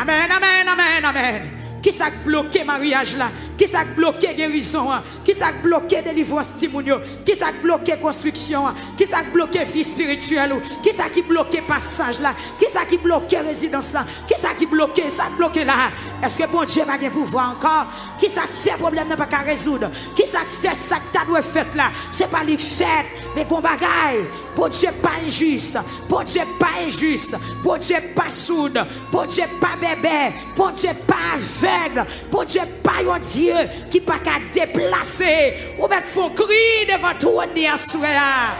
Amen, amen, amen, amen. Qui ça bloqué mariage là? Qui ça bloqué guérison? Qui ça bloqué délivrance timounio? Qui ça bloqué construction? Qui ça bloqué vie spirituelle? Qui ça qui bloqué passage là? Qui ça qui bloqué résidence là? Qui ça qui bloqué ça bloqué là? Est-ce que bon Dieu va bien pouvoir encore? Qui ça fait problème n'a pas qu'à résoudre? Qui ça fait ça que t'as doit faire là? C'est pas les fêtes, mais qu'on bagaille. Bon Dieu pas injuste, bon Dieu pas injuste, bon Dieu pas sourd, bon Dieu pas bébé, bon Dieu pas aveugle, bon Dieu pas un Dieu qui pas qu'à déplacer ou mettre font cri devant tout ni à soir.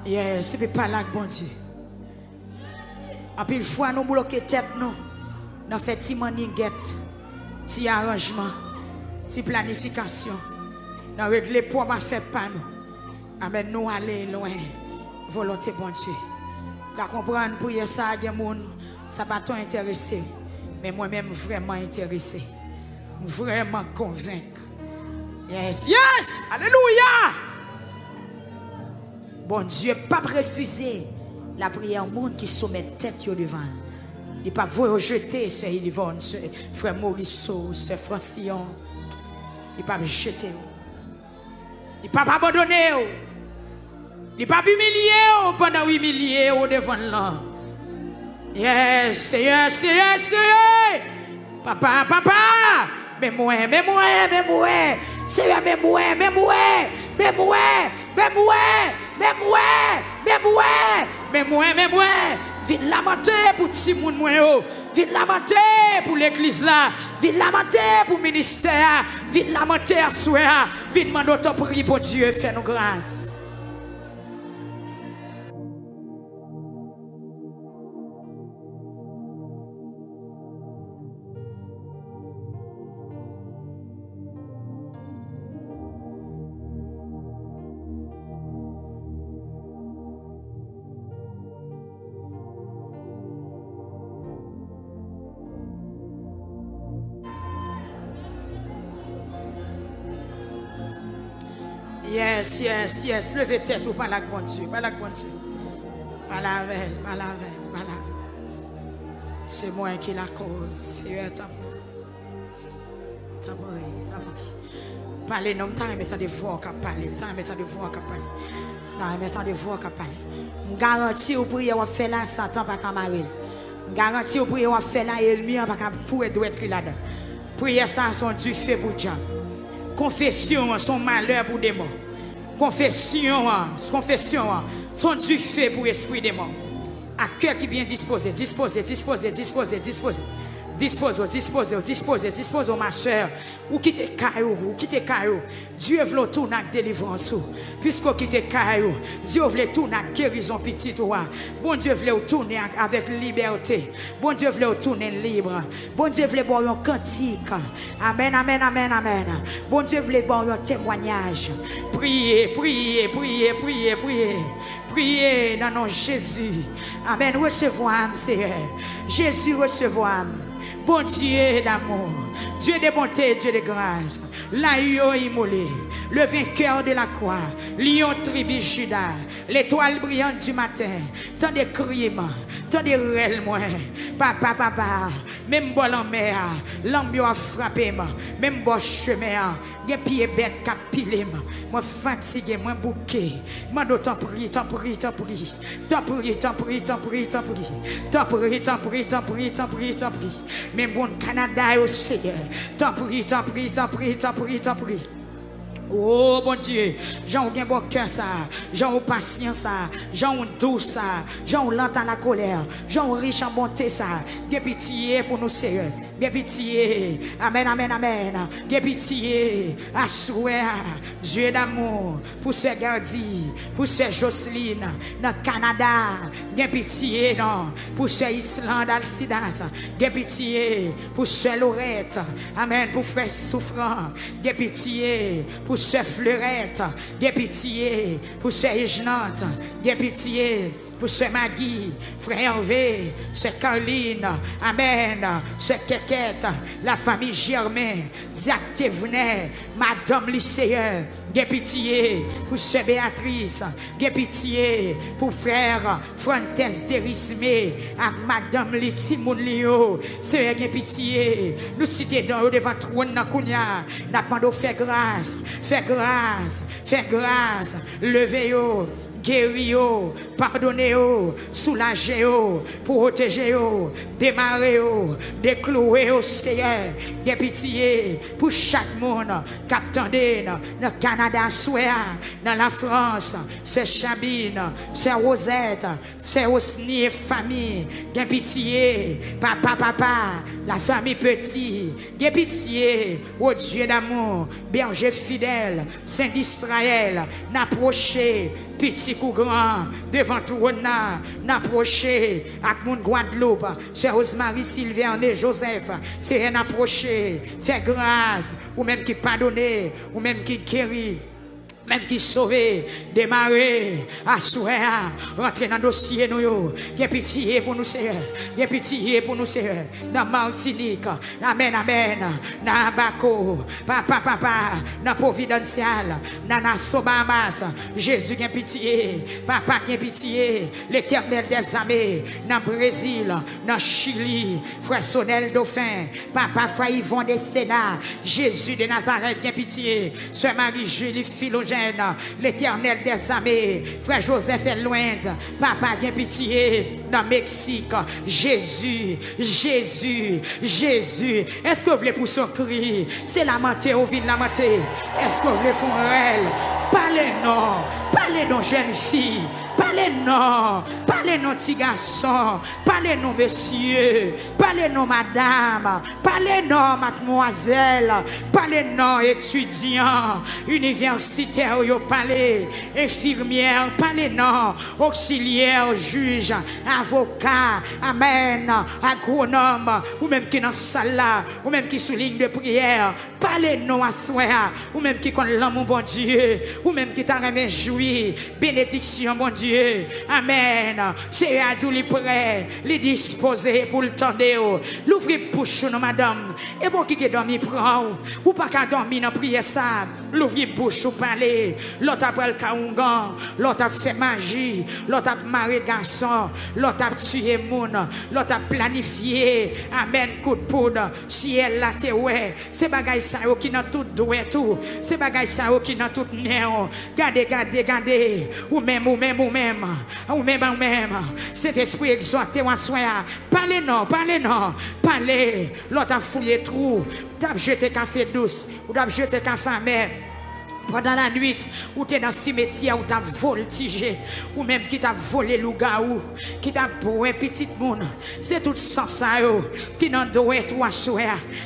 Yes, c'est pas là bon Dieu. À pile fois nous bloquer tête nous. Nous fait petit maniguette, petit arrangement, petit planification. Nous régler pour ma fait pas nous. Amen, nous aller loin. Volonté bon Dieu. Vous comprendre pour ça, il y a des gens, ça va pas intéressé. Mais moi-même, vraiment intéressé. Vraiment convaincu. Yes, yes, alléluia. Bon Dieu, pas refuser la prière au monde qui soumet tête devant. Il ne peut pas vous rejeter, c'est Yvonne, c'est frère Maurice, c'est Francillon. Il ne peut pas jeter. Il ne peut pas abandonner. Il ne peut pas humilier pendant humilier devant là. Yes, yes, yes, yes. Papa, papa. Mais moi. C'est mais moi. Vite lamenter pour ti moun mwen vite lamenter pour l'église là, vite lamenter pour le ministère, vite lamenter à soir, vite demander ton prier pour Dieu, fais nous grâce. Yes. Levez tête ou pas la bonne Dieu. Pas la bonne Dieu. Pas la veille. C'est moi qui la cause. C'est ta parlez, non, t'as mettre des voix qui parlent. Je garantis au prier on fait là Satan pas camarade. Je garantis au prier on fait là ennemi pas pour doit être là-dedans. Prière ça son du fait pour Dieu. Confession son malheur pour des morts. Confession son du fait pour esprit des morts. À cœur qui bien disposé. Dispose, ma soeur. Ou quitte caillou. Dieu veut tourner avec délivrance. Puisque quitte caillou, Dieu veut tourner avec guérison petite. Bon Dieu veut tourner avec liberté. Bon Dieu veut tourner libre. Bon Dieu veut boire un cantique. Amen. Bon Dieu veut boire un témoignage. Priez dans le nom de Jésus. Amen. Recevons, Seigneur. Jésus, recevons. Bon Dieu d'amour, Dieu de bonté, Dieu de grâce, l'agneau immolé, le vainqueur de la croix, lion tribu Judas, l'étoile brillante du matin, tant de crimes, tant de rêles, moi, papa, même bon en mer, l'ambio a frappé, même bon chemin, des pieds bêtes qui pilé, moi fatigué, moi bouqué, moi d'autant prie. Même bon Canada au Seigneur. T'en prie. Oh mon Dieu, Jean ou bon cœur ça, Jean ou patience ça, Jean ou douce ça, Jean ou lent à la colère, Jean ou riche en bonté ça. Des pitié pour nous Seigneur, des pitié. Amen. Des pitié. Assoua, Dieu d'amour, pour ce Gardi, pour ce Jocelyne, dans le Canada. Des pitié non, pour ce Islande Alcidas. Des pitié pour ce Lorette. Amen. Pour frère souffrant. Des pitié pour ce Fleurette. Des pitié pour ce Égenante. Des pitié pour Sœur Maggie, Frère Hervé, Sœur Caroline, Amen, Sœur Kekette, la famille Germain, Zach Thévenet, Madame Lycéen, Gay pitié pour Sœur Béatrice, Gay pitié pour Frère Frantes Derisme, avec Madame Litimoun Lio, Sœur Gay pitié, nous citer dans devant trône dans Kounia, n'a pas de faire grâce, faire grâce, faire grâce, levez-vous. Guérir, pardonner, soulager, protéger, démarrer, déclouer au Seigneur, des pitié pour chaque monde, capitaine, dans le Canada, dans la France, c'est Chabine, c'est Rosette, c'est Osni et famille, des pitié, papa, la famille petit, des pitié, au Dieu d'amour, berger fidèle, Saint d'Israël, n'approchez, petit ou grand, devant tout n'approcher, avec mon Guadeloupe, c'est Rosemary, Sylvain et Joseph, c'est un approcher, faire grâce, ou même qui pardonner, ou même qui guérit. Même qui sauve, démarrer, asseoir, rentrer dans le dossier, nous, qui pitié pour nous, Seigneur, qui pitié pour nous, Seigneur, dans Martinique, amen, dans Baco, papa, dans Providencial, dans Nassau Bahamas, Jésus qui pitié, papa qui pitié, l'Éternel des armées, dans Brésil, dans Chili, frère Sonel Dauphin, papa, frère Yvon des Sénats, Jésus de Nazareth qui pitié, sœur Marie-Julie Philogène, l'Éternel des armées, frère Joseph Eloinde, papa qui pitié, dans Mexique, Jésus, est-ce que vous voulez pousser un cri? C'est lamenter ou vide lamenter? Est-ce que vous voulez faire un réel? Parlez-nous jeunes filles, parlez-nous petits garçons, parlez-nous messieurs, parlez-nous madame, parlez-nous mademoiselle, parlez-nous étudiants, universitaires, parlez, infirmières, parlez-nous auxiliaires, juges, avocats, amen, agronomes, ou même qui dans salle là, ou même qui sous ligne de prière, parlez-nous à soi, ou même qui connaît l'amour bon Dieu, ou même qui t'a remis jouir, bénédiction bon Dieu, amen. C'est à tout les prêt, les disposer pour le tendre, l'ouvrir bouche non madame, et bon qui te dormi prend, ou pas qu'à dormir dans prière ça, l'ouvrir bouche ou parler, l'autre après le kaungan, l'autre a fait magie, l'autre a marré garçon, l'autre a tué moun, l'autre a planifié, amen coup de poudre, si elle la te ouais, c'est bagay ça qui dans tout doué tout, c'est bagay ça qui dans tout néon, gardez, ou même, cet esprit exhorté en soi, parlez, l'autre a fouillé trou, ou d'ab jeté café douce, ou d'ab jeté café amer. Pendant la nuit, ou t'es dans le cimetière, ou t'as voltigé, ou même qui t'a volé loup-garou, qui t'a boué petit monde, c'est tout ça, qui n'en doit être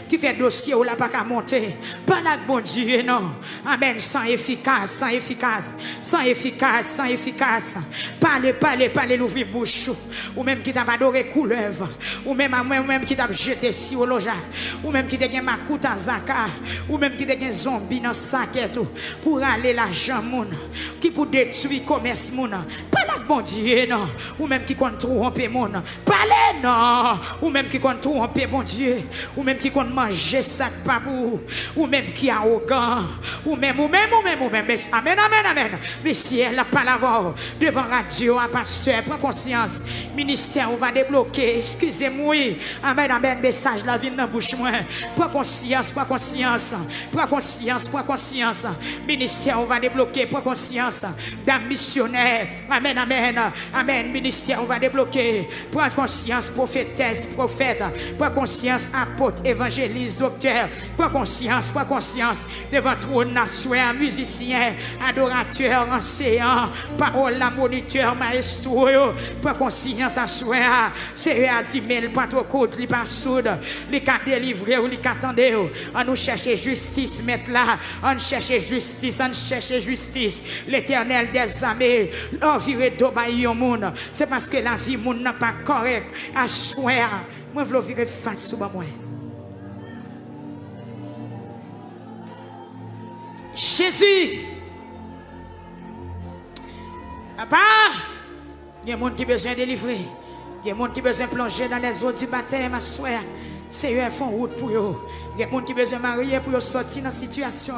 qui fait dossier ou la pas qu'à monter. Pas la bon Dieu, non. Amen, sans efficace. Parlez, l'ouvrir bouche, ou même qui t'a adoré couleuvre, ou même qui t'a jeté si au loja, ou même qui t'a gagné ma coute à Zaka, ou même qui t'a gagné zombie dans sac et tout. Pour aller l'argent moun qui pour détruire commerce moun pas la bon Dieu non ou même qui compte tromper moun parlez non ou même qui compte tromper bon Dieu ou même qui compte manger sac papou ou même qui a arrogant ou même amen mais si elle a pas l'avant devant radio un pasteur prends conscience ministère on va débloquer excusez-moi amen message la vie dans bouche moi prends conscience ministère, on va débloquer, pour conscience. Dame missionnaire, amen. Ministère, on va débloquer. Prends conscience, prophétesse, prophète. Prends conscience, apôtre, évangéliste, docteur. Prends conscience, devant trône, nation, musicien, adorateur, enseignant, parole, la moniteur, maestro. Prends conscience, à soi. C'est à 10 000, pas trop court, li pas soude, li ka délivrer ou li ka tendre. On nous chercher justice, mettre là. On cherche justice, l'Éternel des armées, l'enviré d'Obaï au monde. C'est parce que la vie monde n'a pas correct. À soir, moi, je veux virer face sur moi. Jésus, papa, Il y a des gens qui ont besoin de délivrer. Il y a des gens qui ont besoin de plonger dans les eaux du baptême, ma soeur. Seigneur, font route pour eux. Il y a des gens qui ont besoin de marier pour sortir dans la situation.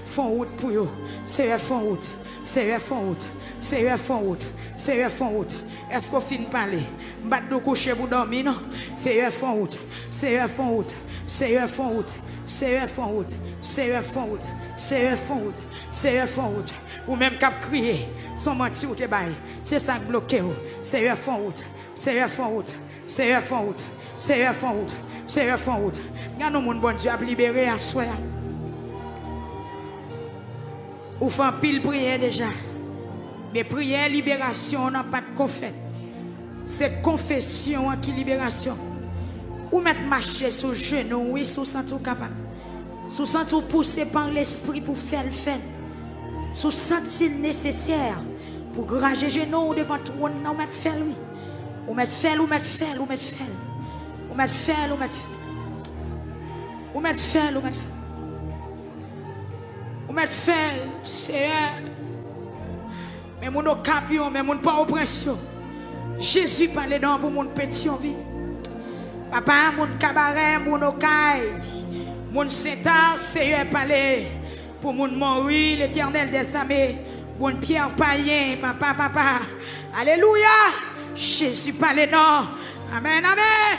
Font route pour eux. Seigneur, font route. Seigneur, font route. Seigneur, font route. Seigneur, font route. Est-ce qu'on finit de parler? Bat de coucher pour dormir, non? Seigneur, font route. Seigneur, font route. Seigneur, font route. Seigneur, font route. Seigneur, font route. Seigneur, font route. Seigneur, font route. Ou même cap crier, son menti ou te bail. C'est ça qui bloque. Seigneur, font route. Seigneur, font route. Seigneur, font route. Seigneur, font route. Seigneur, font route. Regarde nous, mon bon Dieu, à libérer à soi. Ou fait pile prière déjà. Mais prière, libération, n'a pas de confet. C'est confession qui libération. Ou mettre marcher sur le genou, oui, sous sens capable. Sous sens poussé par l'esprit pour faire le fait. Sous sens nécessaire pour grager genou devant tout le monde, ou mettre faire oui. Ou mettre faire, ou mettre faire, ou mettre faire. Ou mettre faire, ou mettre faire. Ou mettre faire, ou mettre faire. Ou mettre faire, c'est mais mon capion, mais mon pas oppression. Jésus parlait dans pour mon petit vie. Papa, mon cabaret, mon ocaille, mon Saint-Ar, Seigneur parlait pour mon mourir, l'Éternel des armées, mon Pierre païen, papa. Alléluia. Jésus parlait non. Amen, amen.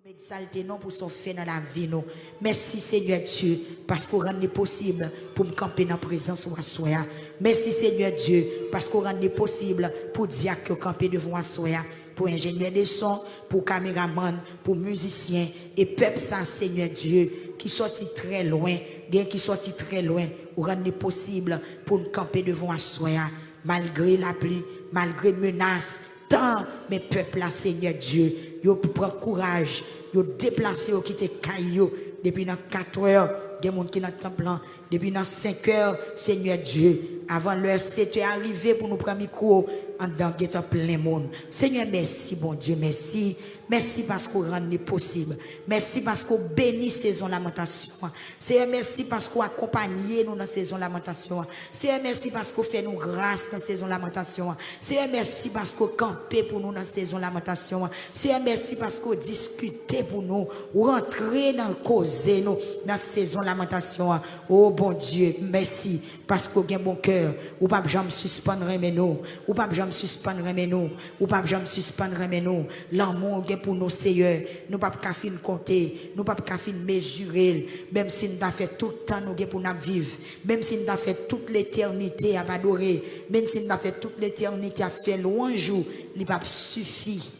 Exalté non pour son fait dans la vie nous. Merci Seigneur Dieu parce qu'on rend possible pour me camper dans la présence de Soya. Merci Seigneur Dieu parce qu'on rend possible pour dire que camper devant Soya, pour ingénieur de son, pour caméraman, pour musicien et peuple ça Seigneur Dieu qui sortit très loin, qui sortit très loin, on rend possible pour me camper devant Soya malgré la pluie, malgré menaces. Tant mes peuples là Seigneur Dieu, yo prend courage, yo déplacer yo quitter caillou depuis dans 4 heures, des monde qui dans temple depuis dans 5 heures Seigneur Dieu, avant l'heure 7 heures arrivé pour nous prendre micro en dedans guetant plein monde. Seigneur merci bon Dieu, merci. Merci parce qu'on rend possible. Merci parce qu'on bénit saison lamentation. Seigneur, merci parce qu'on accompagne nous dans saison lamentation. Seigneur, merci parce qu'on fait nous grâce dans saison lamentation. Seigneur, merci parce qu'on campé pour nous dans saison lamentation. Seigneur, merci parce qu'on discuté pour nous, rentrer dans le causer nous dans saison lamentation. Oh bon Dieu, merci parce qu'on a un bon cœur. Ou pas jamais suspendre mais nous. Ou pas jamais suspendre mais nous. Ou pas jamais suspendre mais nous. L'amour pour nos seigneurs, nous pas qu'à fin compter, nous pas qu'à fin mesurer, même si nous avons fait tout le temps nous pour nous vivre, même si nous avons fait toute l'éternité à adorer, même si nous avons fait toute l'éternité à faire louange, il pas suffit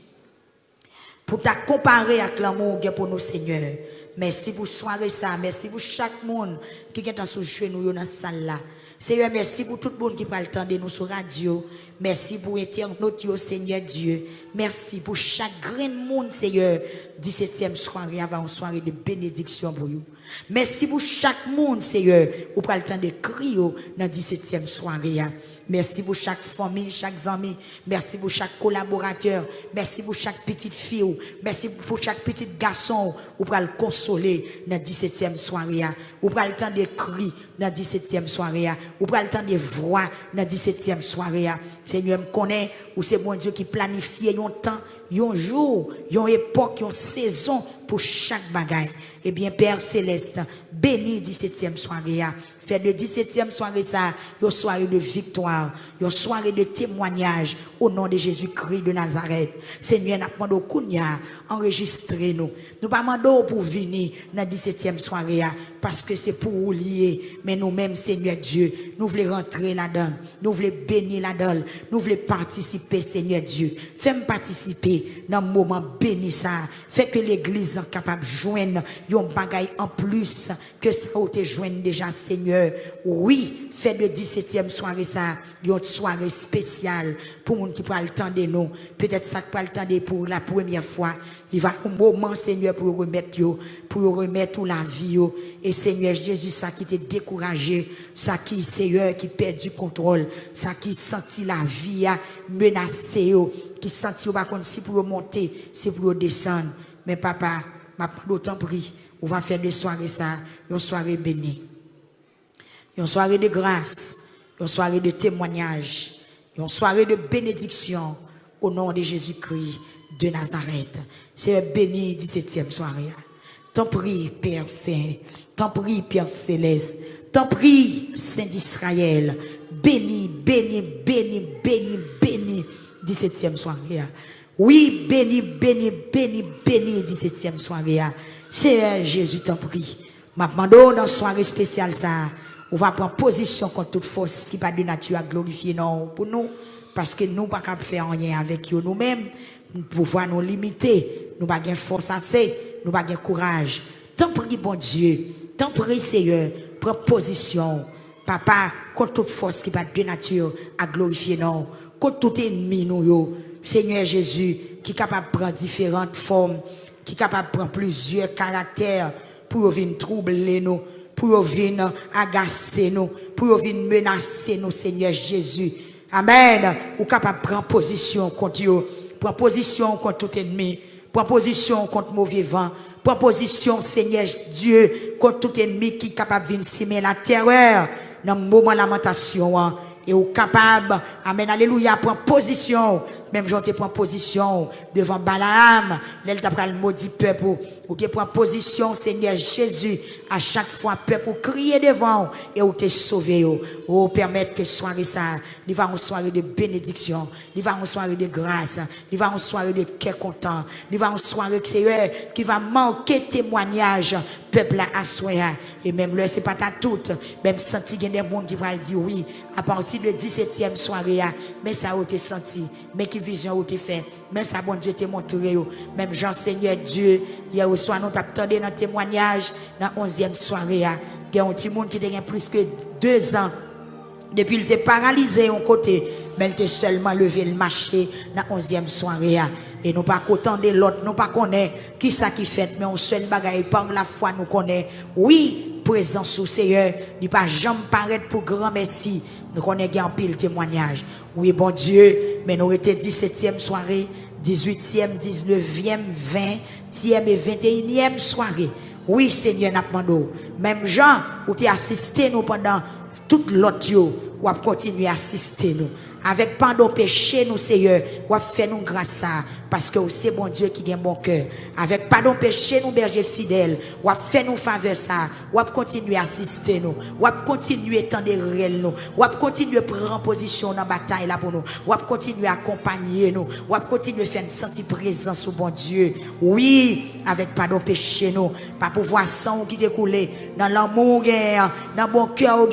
pour ta comparer avec l'amour pour nos seigneurs. Merci pour soirée ça, merci pour chaque monde qui est dans ce genou dans cette salle là. Seigneur, merci pour tout le monde qui parle temps de nous sur radio. Merci pour internautes, Seigneur Dieu. Merci pour chaque grain de monde, Seigneur. 17e soirée avant une soirée de bénédiction pour vous. Merci pour chaque monde, Seigneur. Pour parler temps de crier dans 17e soirée. Merci pour chaque famille, chaque ami. Merci pour chaque collaborateur. Merci pour chaque petite fille. Merci pour chaque petit garçon. Ou pour le consoler dans 17e soirée. Ou pour le temps de cris dans 17e soirée. Ou pour le temps de voix dans 17e soirée. Seigneur me connaît. Ou c'est bon Dieu qui planifie un temps, un jour, une époque, une saison pour chaque bagaille. Eh bien, Père Céleste, bénis 17e soirée. Fait de 17e soirée ça, une soirée de victoire, une soirée de témoignage au nom de Jésus-Christ de Nazareth. Seigneur, nous demandons Kounia, enregistrez-nous. Nous pas demandons pour venir dans 17e soirée parce que c'est pour vous lier. Mais nous-mêmes, Seigneur Dieu, nous voulons rentrer là-dedans. Nous voulons bénir là-dedans. Nous voulons participer, Seigneur Dieu. Fais-moi participer dans le moment béni ça. Fait que l'église est capable de joindre un bagaille en plus que ça a été joindre déjà, Seigneur. Oui, fait de 17e soirée ça, une soirée spéciale pour les gens qui prennent le temps de nous. Peut-être ça qui prend le temps de pour la première fois. Il va un moment, Seigneur, pour remettre toute la vie. Et Seigneur Jésus, ça qui t'est découragé, ça qui, Seigneur, qui perd du contrôle, ça qui sentit la vie menacée, qui sentit pas contre si pour monter, si pour descendre. Mais papa, m'a d'autant pris, on va faire des soirées ça, une soirée bénie. Une soirée de grâce, une soirée de témoignage, Une soirée de bénédiction au nom de Jésus-Christ de Nazareth. C'est béni 17e soirée. T'en prie, Père Saint. T'en prie, Père Céleste. T'en prie, Saint d'Israël. Béni, béni, béni, béni, béni 17e soirée. Oui, béni, béni, béni, béni 17e soirée. Seigneur Jésus, t'en prie. Ma demande dans soirée spéciale ça. On va prendre position contre toute force qui pas de nature à glorifier non pour nous parce que nous pas capable faire rien avec eux nous-mêmes, nous pouvoir nous limiter, nous pas gain force assez, nous pas gain courage. Tant prie bon Dieu, tant prie Seigneur, prends position papa contre toute force qui pas de nature à glorifier non, contre tout ennemi nous yo. Seigneur Jésus qui est capable de prendre différentes formes, qui est capable de prendre plusieurs caractères pour venir troubler nous, pour venir agacer nous, pour venir menacer nous, Seigneur Jésus. Amen. Ou capable de prendre position contre eux, prendre position contre tout ennemi, prendre position contre mauvais vent, prendre position, Seigneur Dieu, contre tout ennemi qui est capable de venir semer la terreur dans le moment de lamentation. Et ou capable, amen, alléluia, prendre position. Même j'en te prends position devant Balaam, l'elle t'a pris le maudit peuple, ou te prends position, Seigneur Jésus, à chaque fois, peuple, crier devant, et où te sauver, ou permettre que soirée ça, il va une soirée de bénédiction, il va une soirée de grâce, il va une soirée de cœur content, il va une soirée qui va manquer témoignage, peuple à soya, et même là, c'est pas ta toute, même senti qu'il y a des gens qui vont dire oui, à partir de 17e soirée, mais ça a été senti, mais qui vision a été fait, même ça, bon Dieu t'a montré, même Jean Seigneur Dieu, hier au soir, nous t'attendons dans témoignage, dans 11e soirée, il y a un petit monde qui a plus que 2 ans, depuis il était paralysé un côté, mais il était seulement levé le marché dans 11e soirée. Et nous pas content de l'autre, nous pas connaît qui ça qui fait, mais on seul bagaille par la foi nous connaît. Oui, présence au Seigneur, il pas jamais paraître pour grand merci. Nous connaissons un pile témoignage. Oui, bon Dieu, mais nous étions 17e soirée, 18e, 19e, 20e et 21e soirée. Oui, Seigneur, n'a demandé. Même Jean, où tu assisté nous pendant toute l'autre, ou continuer à assister nous. Avec pardon péché nous Seigneur, ou fait nous grâce à parce que c'est bon Dieu qui a un bon cœur. Avec pardon péché nous berger fidèle, ou fait nous faveur ça, ou continuer à assister nous, ou continuer à tendre réel nous, ou continuer à prendre position dans la bataille là pour nous, ou continuer à accompagner nous, ou continuer à faire une sentir présence au bon Dieu. Oui, avec pardon péché nous, pas pouvoir sang qui découle dans l'amour dans bon cœur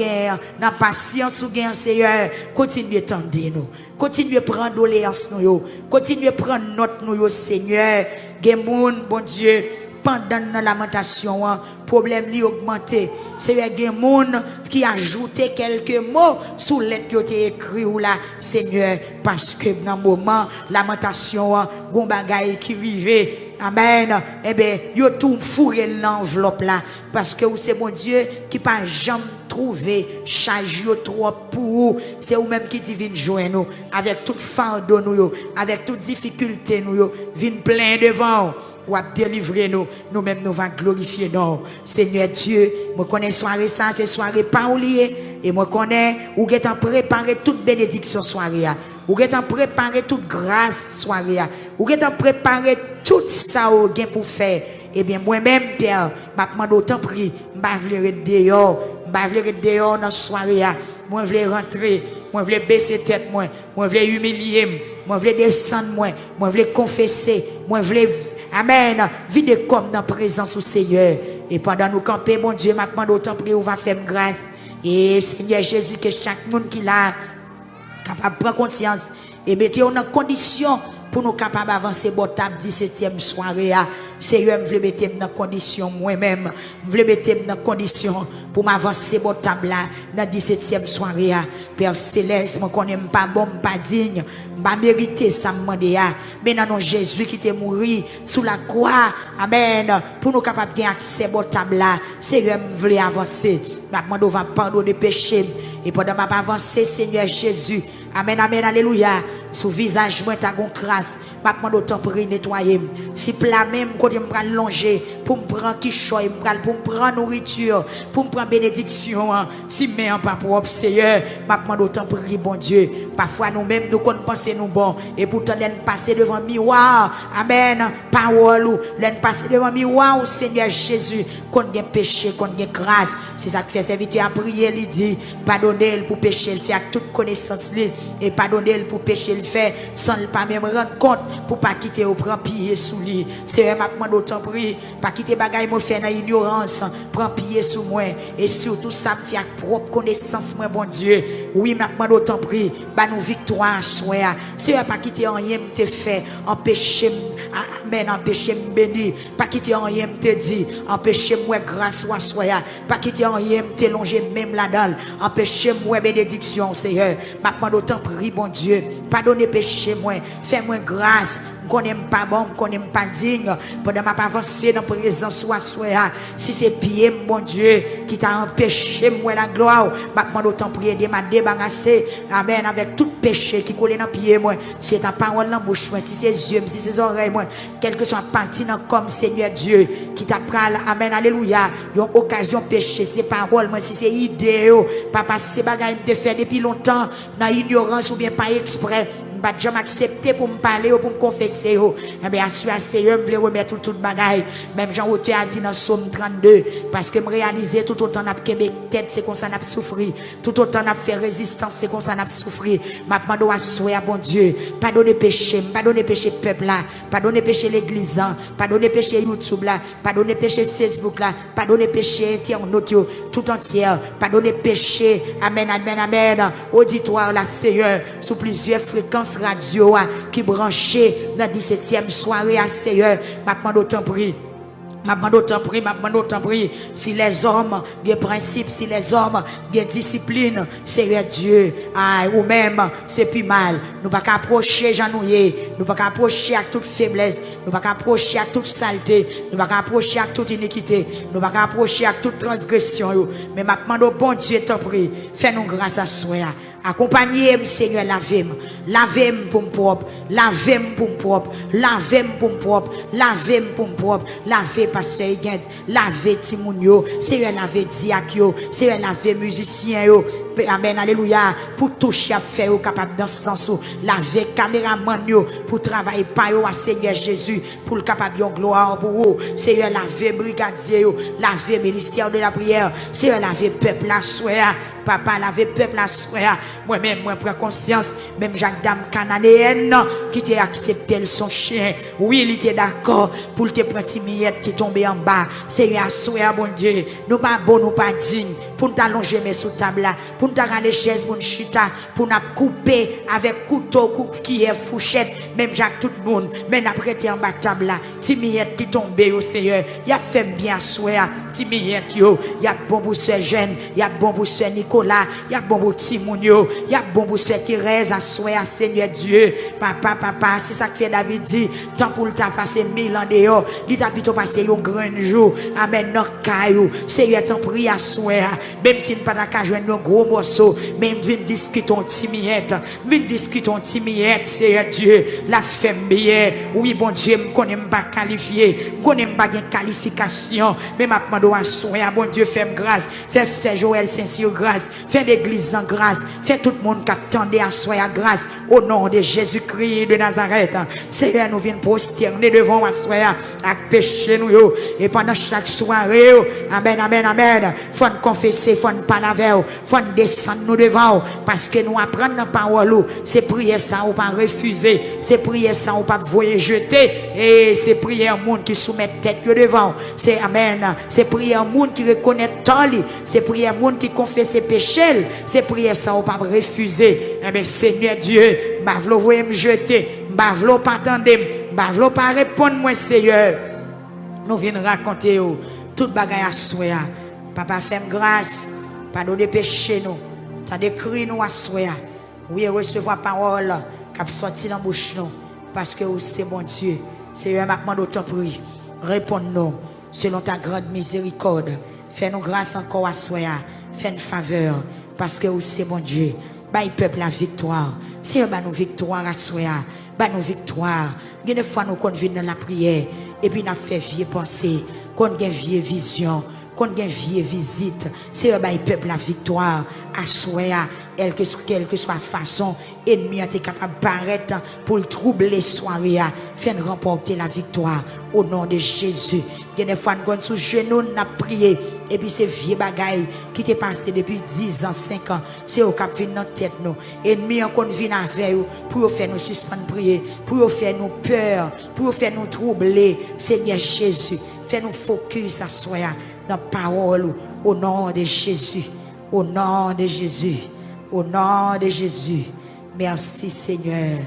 dans patience ou Seigneur, continuer à tendre nous. Continuez à prendre doléance nous, continuez à prendre note nous, Seigneur. Gemoun, bon Dieu, pendant la lamentation, problème li augmenté. C'est Gemoun qui a ajouté quelques mots sous lettre qui ont été écrit ou là, Seigneur, parce que dans le moment, lamentation, gon bagay qui rive. Amen. Eh bien, yo tout fourré l'enveloppe là, parce que c'est mon Dieu qui pas jamais trouvé charge trop pour c'est ou même qui dit vinn joindre nous avec toute fardeau nous avec toute difficulté nous vinn plein devant ou à délivrer nous même nous va glorifier non Seigneur Dieu moi connais soirée ça c'est soirée pas oublié et moi connais ou qui t'en préparer toute bénédiction soirée ou qui t'en préparer toute grâce soirée ou qui t'en préparer tout ça au gain pour faire. Eh bien, moi-même, Père, je demande autant prix, je veux être dehors, je veux être dehors dans la soirée, je veux rentrer, je veux baisser tête, je veux humilier, je veux descendre, je veux confesser, je veux, amen, vivre comme dans la présence du Seigneur. Et pendant nous camper, mon Dieu, je demande autant prix, on va faire grâce. Et Seigneur Jésus, que chaque monde qui l'a capable de prendre conscience et mettez-nous dans condition pour nous capables d'avancer bon table 17e soirée. Seigneur, je veux mettre dans condition moi-même. Je veux mettre dans condition pour m'avancer bon table là dans 17e soirée. Père Céleste, je ne connais pas bon, pas digne. Je ne mérite ça, mais dans Jésus qui t'est mort sous la croix. Amen. Pour nous capables d'avoir accès bon table là. Seigneur, je veux avancer. Je demande va pardonner péché. Et pendant ma avancer, Seigneur Jésus. Amen, amen, alléluia. Sous visage, moi, t'as gon grâce. m'a demandé autant pour nettoyer. Si plat même côté me pral longer pour me prendre qui choy, pour me prendre nourriture, pour me prendre bénédiction, si mais pas propre Seigneur, m'a demandé autant pour bon Dieu. Parfois nous même nous pensons nous bon et pourtant l'en passer devant miroir. Amen. Parole ou l'en passer devant miroir Seigneur Jésus, qu'on a péché, qu'on a grâce. C'est ça que fait serviteur à prier, il dit pardonnez pour péché, le fait avec toute connaissance et pardonnez pour péché, le fait sans le pas même rendre compte pour pas quitter ou prendre pied sous lui. C'est m'a demandé autant prier, pas quitter bagaille moi faire dans ignorance, prendre pied sous moi et surtout ça me fait avec propre connaissance moi bon Dieu. Oui, m'a demandé autant prier, bah nous victoire soir. C'est pas quitter rien te fait, empêcher amen, empêcher me bénir, pas quitter rien te dit, empêcher moi grâce ou soir, pas quitter rien te longer même là-dedans, empêcher moi bénédiction Seigneur. M'a demandé autant prier bon Dieu, pardonnez péché moi, fais-moi grâce. Qu'on n'aime pas bon, qu'on n'aime pas digne, pendant ma pas avancer dans la présence soit si c'est pied mon Dieu qui t'a empêché moi la gloire, m'a demandé autant prier de m'a débarrasser, amen, avec tout péché qui colle dans pied moi, c'est ta parole dans bouche moi, si c'est yeux, si c'est oreilles moi, quel que soit parti dans comme Seigneur Dieu qui t'a pral, amen, alléluia, yon occasion péché, c'est parole moi, si c'est idée, papa, si c'est bagaille me fait depuis longtemps dans ignorance ou bien pas exprès, pas jamais accepté pour me parler ou pour me confesser. Eh bien, assuré Seigneur, je veux remettre tout bagaille. Même Jean Auteur a dit dans Somme 32, parce que me réaliser tout autant n'a pas tête, c'est comme ça n'a souffri. Tout autant n'a fait résistance, c'est comme ça n'a souffri. Ma demande à souhait à bon Dieu. Pardonnez péché, pardonnez péché peuple là, pardonnez péché l'église là, pardonnez péché YouTube là, pardonnez péché Facebook là, pardonnez péché internaute tout entier, pardonnez péché, amen, amen, amen, auditoire là, Seigneur, sous plusieurs fréquences radio qui branché dans 17e soirée à Seigneur, m'a demandé autant prier. M'a demandé autant prier. Si les hommes, des principes, si les hommes, des disciplines, Seigneur Dieu, ou même, c'est plus mal. Nous pas qu'approcher Janouye, nous pas qu'approcher à toute faiblesse, nous pas qu'approcher à toute saleté, nous pas qu'approcher à toute iniquité, nous pas qu'approcher à toute transgression. Mais m'a demandé au bon Dieu, t'en prie, fais-nous grâce à soi. Accompagnez-moi, Seigneur, lavez-moi. Lavez-moi pour me propre. Lavez-moi pour me propre. Lavez-moi pour me propre. Lavez-moi pour me propre. Lavez pasteur Higuet. Lavez Timounio. Seigneur, lavez Diakio. Seigneur, lavez musicien yo. Amen, alléluia. Pour toucher à faire capable dans ce sens. Lavez caméraman yo. Pour travailler par yo à Seigneur Jésus. Pour le capable de gloire pour vous. Seigneur, lavez brigadier yo. Lavez ministère de la prière. Seigneur, lavez peuple la soya. Papa, lavez peuple la soya. Moi-même, moi, prends conscience, même Jacques Dame cananéenne, qui t'a accepté son chien. Oui, il était d'accord pour te prendre Timiette qui tombait en bas. Seigneur, soya, bon Dieu. Nous pas bon, nous pas dignes. Pour nous allonger mes sous table là. Pour nous aller chaise, pour nous chuta. Pour nous couper avec couteau, qui est fourchette. Même Jacques tout le monde. Mais nous prêté en bas table là. Timiette qui tombait au Seigneur. Il a fait bien soya. Timiette yo. Il y a bon pour ce jeune. Il y a bon pour ce Nicolas. Il y a bon pour Timounio. Il y a bon pour cette Thérèse à souhait à Seigneur Dieu. Papa, c'est ça que fait David dit. Tant pour le temps passé 1000 ans dehors. Il t'a plutôt passé un grand jour. Amen, non, caillou. Seigneur, t'en prie à souhait. Même si nous pas d'accord jouer un gros morceau. Même viens discuter en Timiette. Viens discuter en Timiette, Seigneur Dieu. La femme bien. Oui, bon Dieu, je ne connais pas qualifié. Je ne connais pas de qualification. Mais ma demande à souhait. Bon Dieu, fais-moi grâce. Fais Joël Saint-Cyr grâce. Fais l'église en grâce. Fais tout le monde qui attendait à soi à grâce au nom de Jésus-Christ de Nazareth. Seigneur, nous venons prosterner devant à soi à pécher nous et pendant chaque soirée. Amen, amen, amen. Faut nous confesser, faut nous parler avec vous, faut nous descendre nous devant parce que nous apprenons la parole. C'est prier ça ou pas refuser, c'est prier ça ou pas voyer jeter et c'est prier un monde qui soumet tête devant. C'est amen. C'est prier un monde qui reconnaît tant lui, c'est prier un monde qui confesse ses péchés, c'est prier ça ou pas refuser. Eh bien, Seigneur Dieu, m'avlo voyez me jeter, m'avlo pas attendre, m'avlo pas répondre moi Seigneur. Nous venons raconter toute bagaille à soi. Papa fait grâce, pardonner péché nous. Ça décrit nous à soi. Oui, recevoir parole qui sorti dans bouche nous parce que c'est bon Dieu. Seigneur, m'a demandé autant prier. Réponds-nous selon ta grande miséricorde. Fais-nous grâce encore à soi. Fais-nous faveur parce que c'est bon Dieu. Baille peuple la victoire. Seigneur, nous victoire à soi. bah nos victoires. Des fois nous qu'on vient dans la prière et puis nous fait vieille pensée, qu'on gagne vieille vision, qu'on gagne vieille visite. C'est bah peuple la victoire à soya, quelle que soit façon ennemi est capable de paraître pour le troubler soirée, faire remporter la victoire au nom de Jésus. Des fois nous sous genoux n'a prié et puis c'est vieux bagaille qui t'est passé depuis 10 ans, 5 ans, c'est au cap vient dans tête nous. Ennemi encore vient avec nous pour faire nous suspendre prier, pour faire nous peur, pour faire nous troubler. Seigneur Jésus, fais nous focus à soi dans la parole au nom de Jésus. Au nom de Jésus. Au nom de Jésus. Merci Seigneur.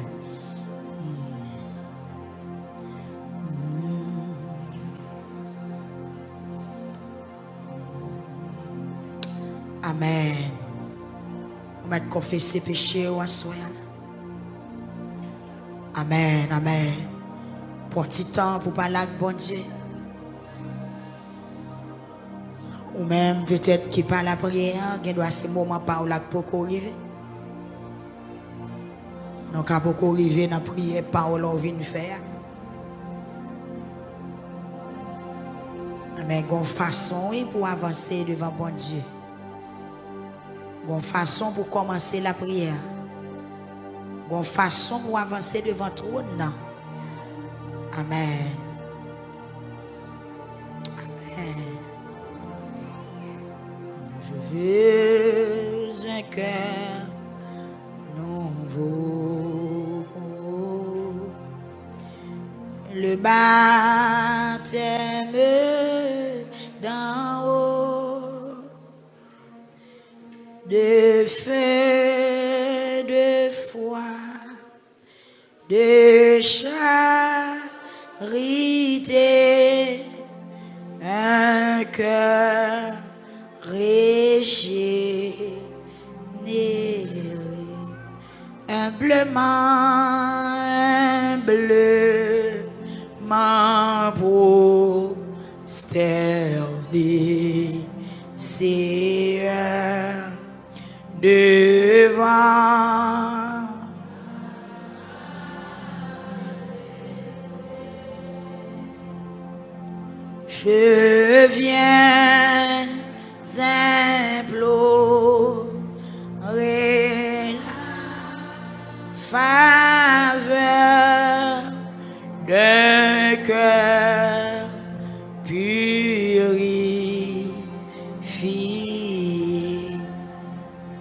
Amen. On va confesser péché ou à soi. Amen, amen. Pour un petit temps, pour parler avec bon Dieu. Ou même peut-être qui parle la prière, qui doit ce moment par là pour arriver. Donc, à pour arriver dans la prière, parole on vient faire. Mais il y a une façon pour avancer devant bon Dieu. Il y a une façon pour commencer la prière. Il y a une façon pour avancer devant le trône. Amen. Amen. Je veux un cœur nouveau. Le baptême d'en haut, de feu, de foi, de charité, un cœur régénéré, humblement prosterné, Seigneur, devant je viens implorer la faveur d'un cœur purifié.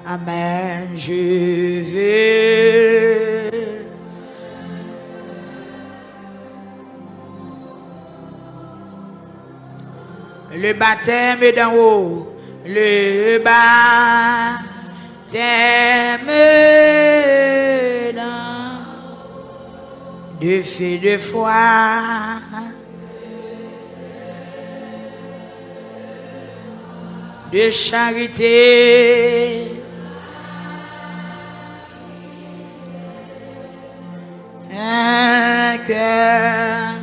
Amen. Je veux le baptême d'en haut, le baptême de feu de foi, de charité, un cœur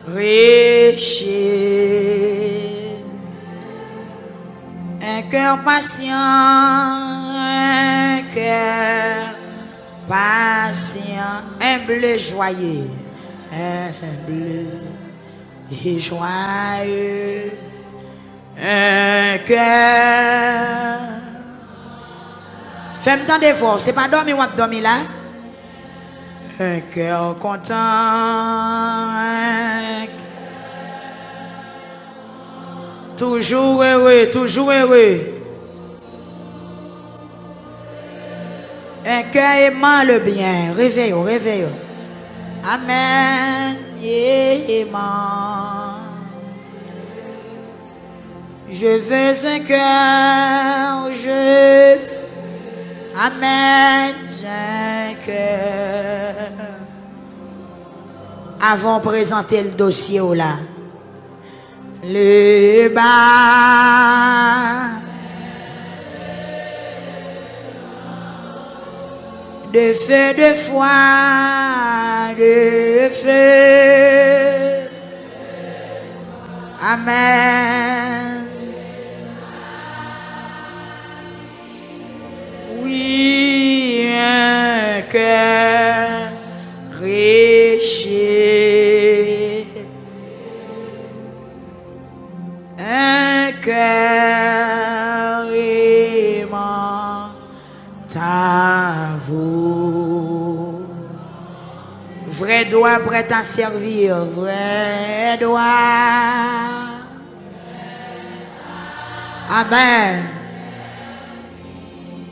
riche, un cœur patient, un cœur patient, humble et joyeux, humble et joyeux, un cœur. Fais-moi tant d'efforts, c'est pas dormir ou pas dormir là. Un cœur content, toujours heureux, toujours heureux. Un cœur aimant le bien. Réveillons, réveillons. Amen. Aimant. Je veux un cœur, je veux. Amen. Un cœur. Avant de présenter le dossier là. Le bas. De feu, de foi, de feu. Amen. Oui, un cœur réjouis. ta voix. Vrai doigt prêt à servir, vrai doigt. Amen.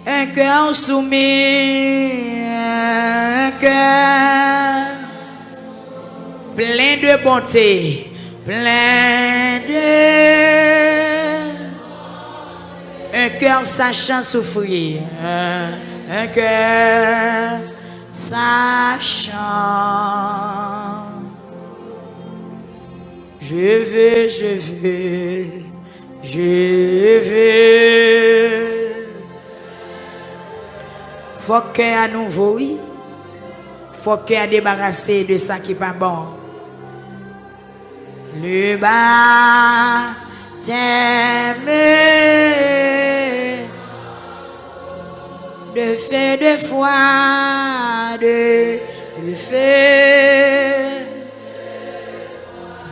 Un cœur soumis, un cœur plein de bonté, plein de... Un cœur sachant souffrir, un cœur sachant. Je veux, faut qu'elle à nouveau, oui. Faut qu'elle débarrassé de ça qui n'est pas bon. Le bas t'aime de feu de foi, de feu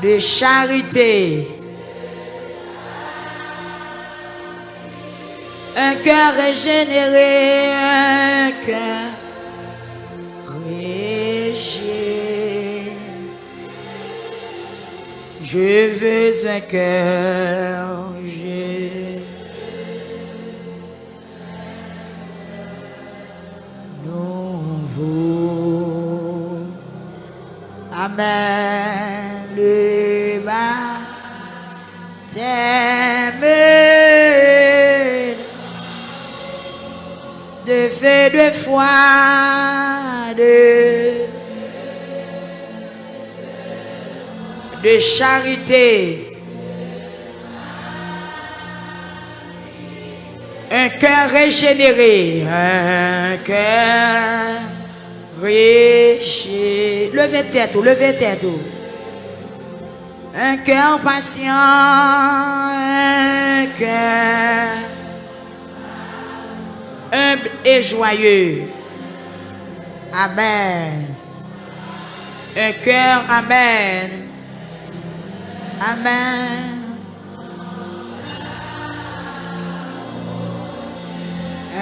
de charité. Un cœur régénéré, un cœur régénéré. Je veux un cœur nouveau. Amen. Le baptême de feu de foi, de charité. Un cœur régénéré, un cœur régénéré. Levez tête, levez tête. Un cœur patient, un cœur humble et joyeux. Amen. Un cœur, amen. Amen.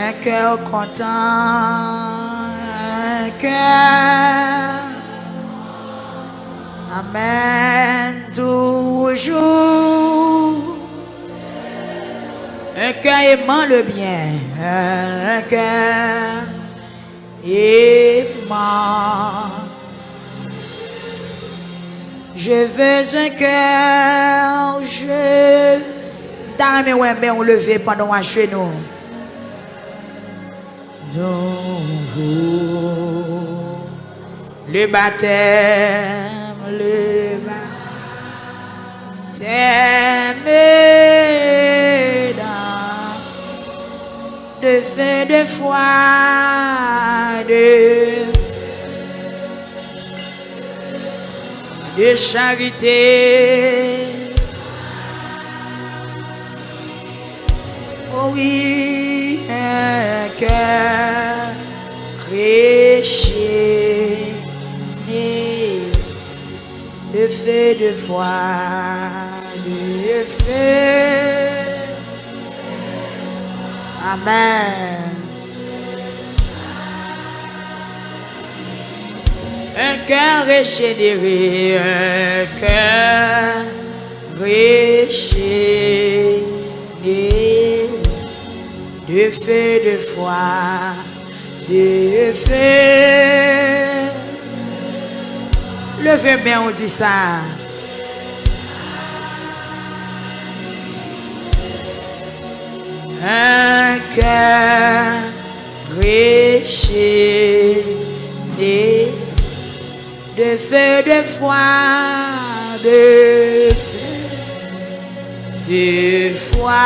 Un cœur content, un cœur. Amen. Toujours. Un cœur aimant le bien, un cœur aimant. Je veux un cœur, T'as ouais, mais on levé pendant un chenou. Le baptême, de feu de foi, de charité. Oh oui, un cœur réchauffe de feu de foi, de feu. Amen. Un cœur régénéré, un cœur régénéré, de feu de foi, de feu. Levez bien, on dit ça. Un cœur réchauffe de feu de foi, de foi,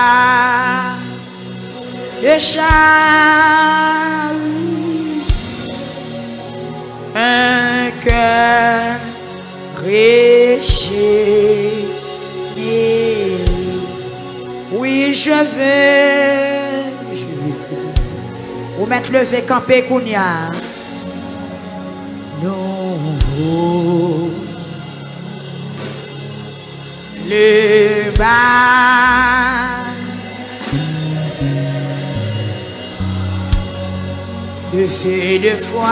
de charité. Un cœur réchauffe. Oui, je veux. Vous mettre levé campé Kounia. Nouveau. Le bas. de feu, de foi,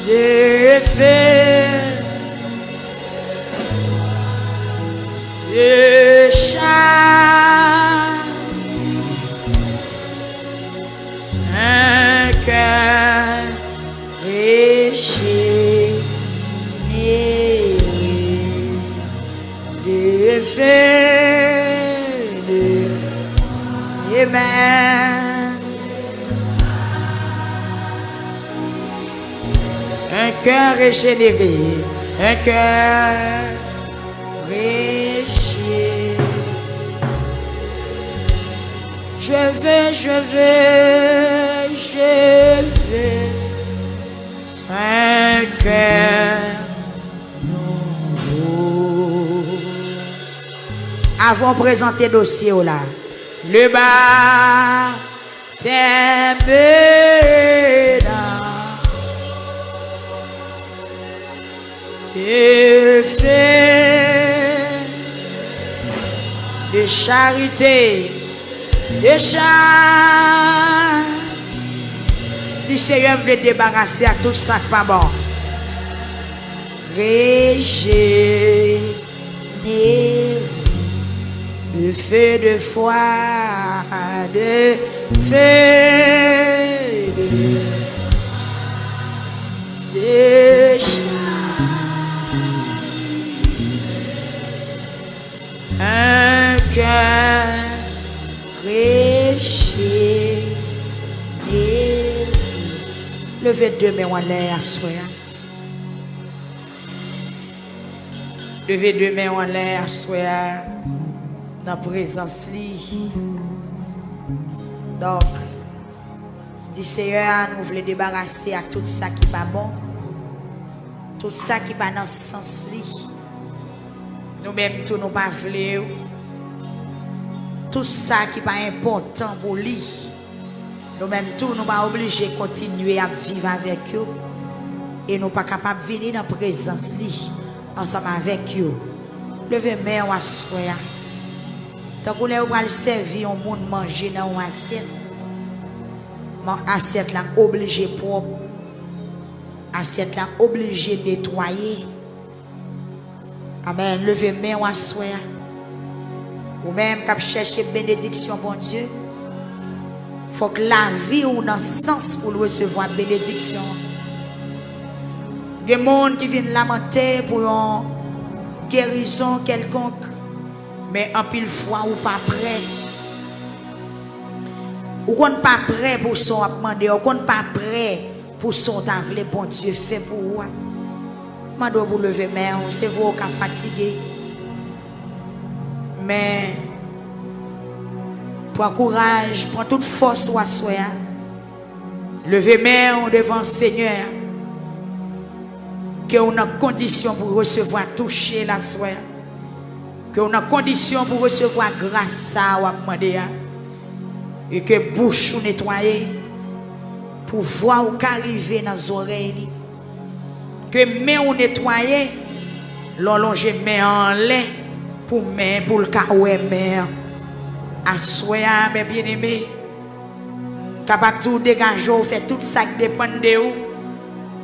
de feu, de char, un cœur déchaîné, de feu, de mains. Un cœur régénéré, un cœur régénéré. Je veux un cœur nouveau. Avant de présenter le dossier là, le bas t'aime de feu, de charité, de char. Si Seigneur veut débarrasser à tout ça pas bon. Régénérer, de feu, de foi, de feu, de char. Un cœur régénéré. levez deux mains en l'air à soi. Levez deux mains en l'air à soi. Dans la présence. Donc, dis Seigneur, nous voulons débarrasser à tout ça qui n'est pas bon. Tout ça qui n'est pas dans ce sens-là. Nous-mêmes, tout nous pas voulons. Tout ça qui n'est pas important pour lui. Nous-mêmes, tout nous pas obligés de continuer à vivre avec eux. Et nous pas capables de venir dans la présence ensemble avec eux. Levez main à soi. Tant que vous allez servir un monde manger dans une assiette. Assiette là obligé propre. Assiette là obligé de nettoyer. Amen. Levez main à soi. Ou même quand chercher bénédiction bon Dieu. Faut que la vie ou dans sens pour recevoir bénédiction. Des gens qui viennent lamenter pour une guérison quelconque. Mais en pile fois ou pas prêt. Ou qu'on pas prêt pour son demander, ou qu'on pas prêt pour son tavle bon Dieu fait pour vous. Mando vous lever main, c'est vous qui fatigué. Mais prends courage, prends toute force ou assoya. Levez main devant le Seigneur. Que on a condition pour recevoir toucher la soie. Que on a condition pour recevoir grâce à ou demander. Et que bouche ou nettoyer pour voir ou qu'arriver dans les oreilles. Que main ou nettoyer, l'allonger main en lait pour main pour le caoué main. Assoya mes bien-aimés. Capable de dégager ou faire tout ça qui dépend de vous.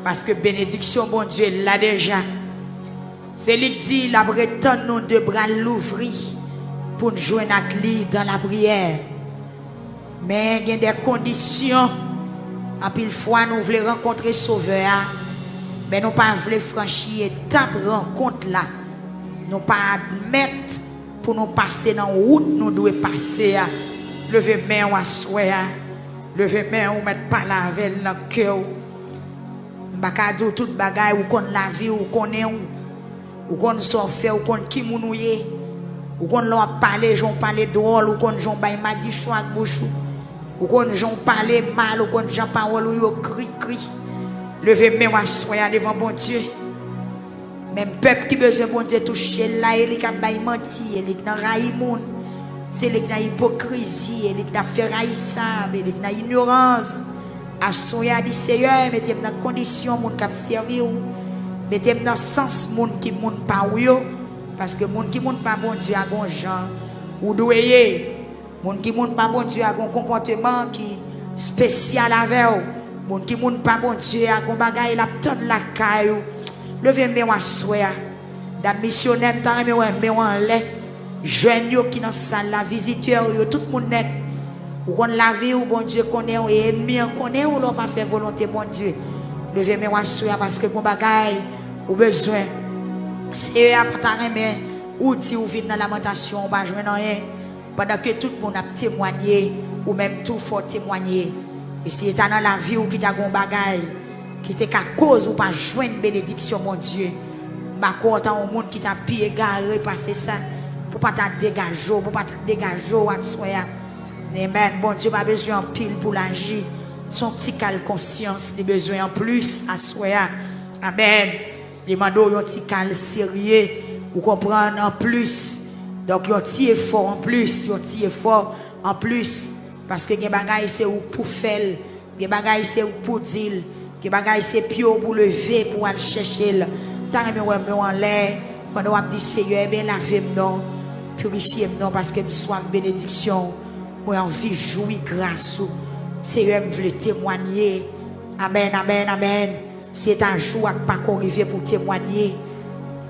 Parce que bénédiction, bon Dieu, là déjà. C'est lui qui dit, la bretonne nous deux bras l'ouvrir pour nous jouer notre lit dans la prière. Mais il y a des conditions. En pile fois, nous voulons rencontrer Sauveur. Mais nous ne voulons pas franchir étape rencontre là. Nous ne pas admettre pour nous passer dans la route, nous devons passer. Levez main ou assoyer. Levez main ou mettre pas la veille dans le cœur. Bakadou tout bagay ou kon la vie ou connaît ou kon so fait ou kon ki mounouye ou kon l'on parler j'on parler drôle ou kon j'on bay madi chou ak bouchou ou kon j'on parler mal ou kon j'en parole ou yo cri levez main à soya devant bon Dieu même peuple qui besoin bon Dieu toucher là il ka bay menti il dans raïmoun c'est il dans hypocrisie il dans faire haïssable il dans ignorance. Assoya dit Seigneur, mettez-moi dans condition moun k'ap servir, mettez-moi dans sens moun qui moun pa ou yo, parce que moun qui moun pa bon Dieu a gon gens ou doué, moun qui moun pa bon Dieu a gon comportement qui spécial avec ou, Moun qui moun pas bon Dieu a gon bagay la tonne la caillou. Levez mes wa soya. Da missionnaire ta me en lait. Jeune yo qui dans salle la visiteur yo tout moun net. Ou kon la vie ou bon Dieu connaît ou ennemi connaît ou l'on pas faire volonté bon Dieu. Levez mes wa soya parce que gon bagay ou besoin. C'est à ta remet ou ti ou vide dans lamentation pas joindre rien pendant que tout le monde a témoigné ou même tout faut témoigner. Et si tu dans la vie ou qui t'a gon bagay qui te ka cause ou pas joindre bénédiction mon Dieu. Ba content au monde qui t'a pied égaré passer ça pour pas t'a dégager pour pas t'a dégager à soya. Amen. Bon Dieu pas besoin en pile pour l'agir. Son petit cal conscience des besoins en plus à soya. Amen. Demande un petit cal sérieux ou comprendre en plus. Donc un petit effort en plus, un petit effort en plus parce que les bagailles c'est pour faire, les bagailles c'est pour dire, les bagailles c'est pio pour lever pour aller chercher. Tant que me en l'air quand on dit Seigneur bien lavez-moi, purifiez-moi parce que me soif bénédiction, moi envie jouir grâce. Seigneur me veut témoigner. Amen, amen, amen. C'est un jour à pas qu'on arrive pour témoigner.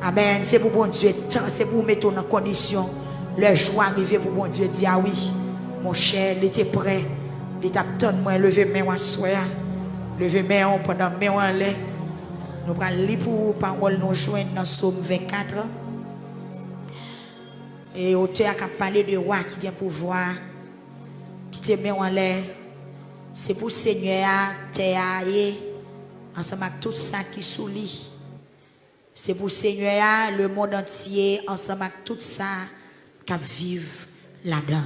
Amen. C'est pour bon Dieu, c'est pour mettre en condition. Le jour arrivé pour bon Dieu dire ah oui, mon cher, il était prêt. Il t'a donné moi lever mes mains soya. Lever mes mains pendant mes mains en l'air. Nous allons lire pour parole nous joindre dans Psaume 24. Et auteur a parlé de roi qui vient pouvoir qui te met en l'air. C'est pour Seigneur terre ensemble avec tout ça qui sous lui. C'est pour Seigneur le monde entier ensemble avec tout ça qui vivent là-dedans.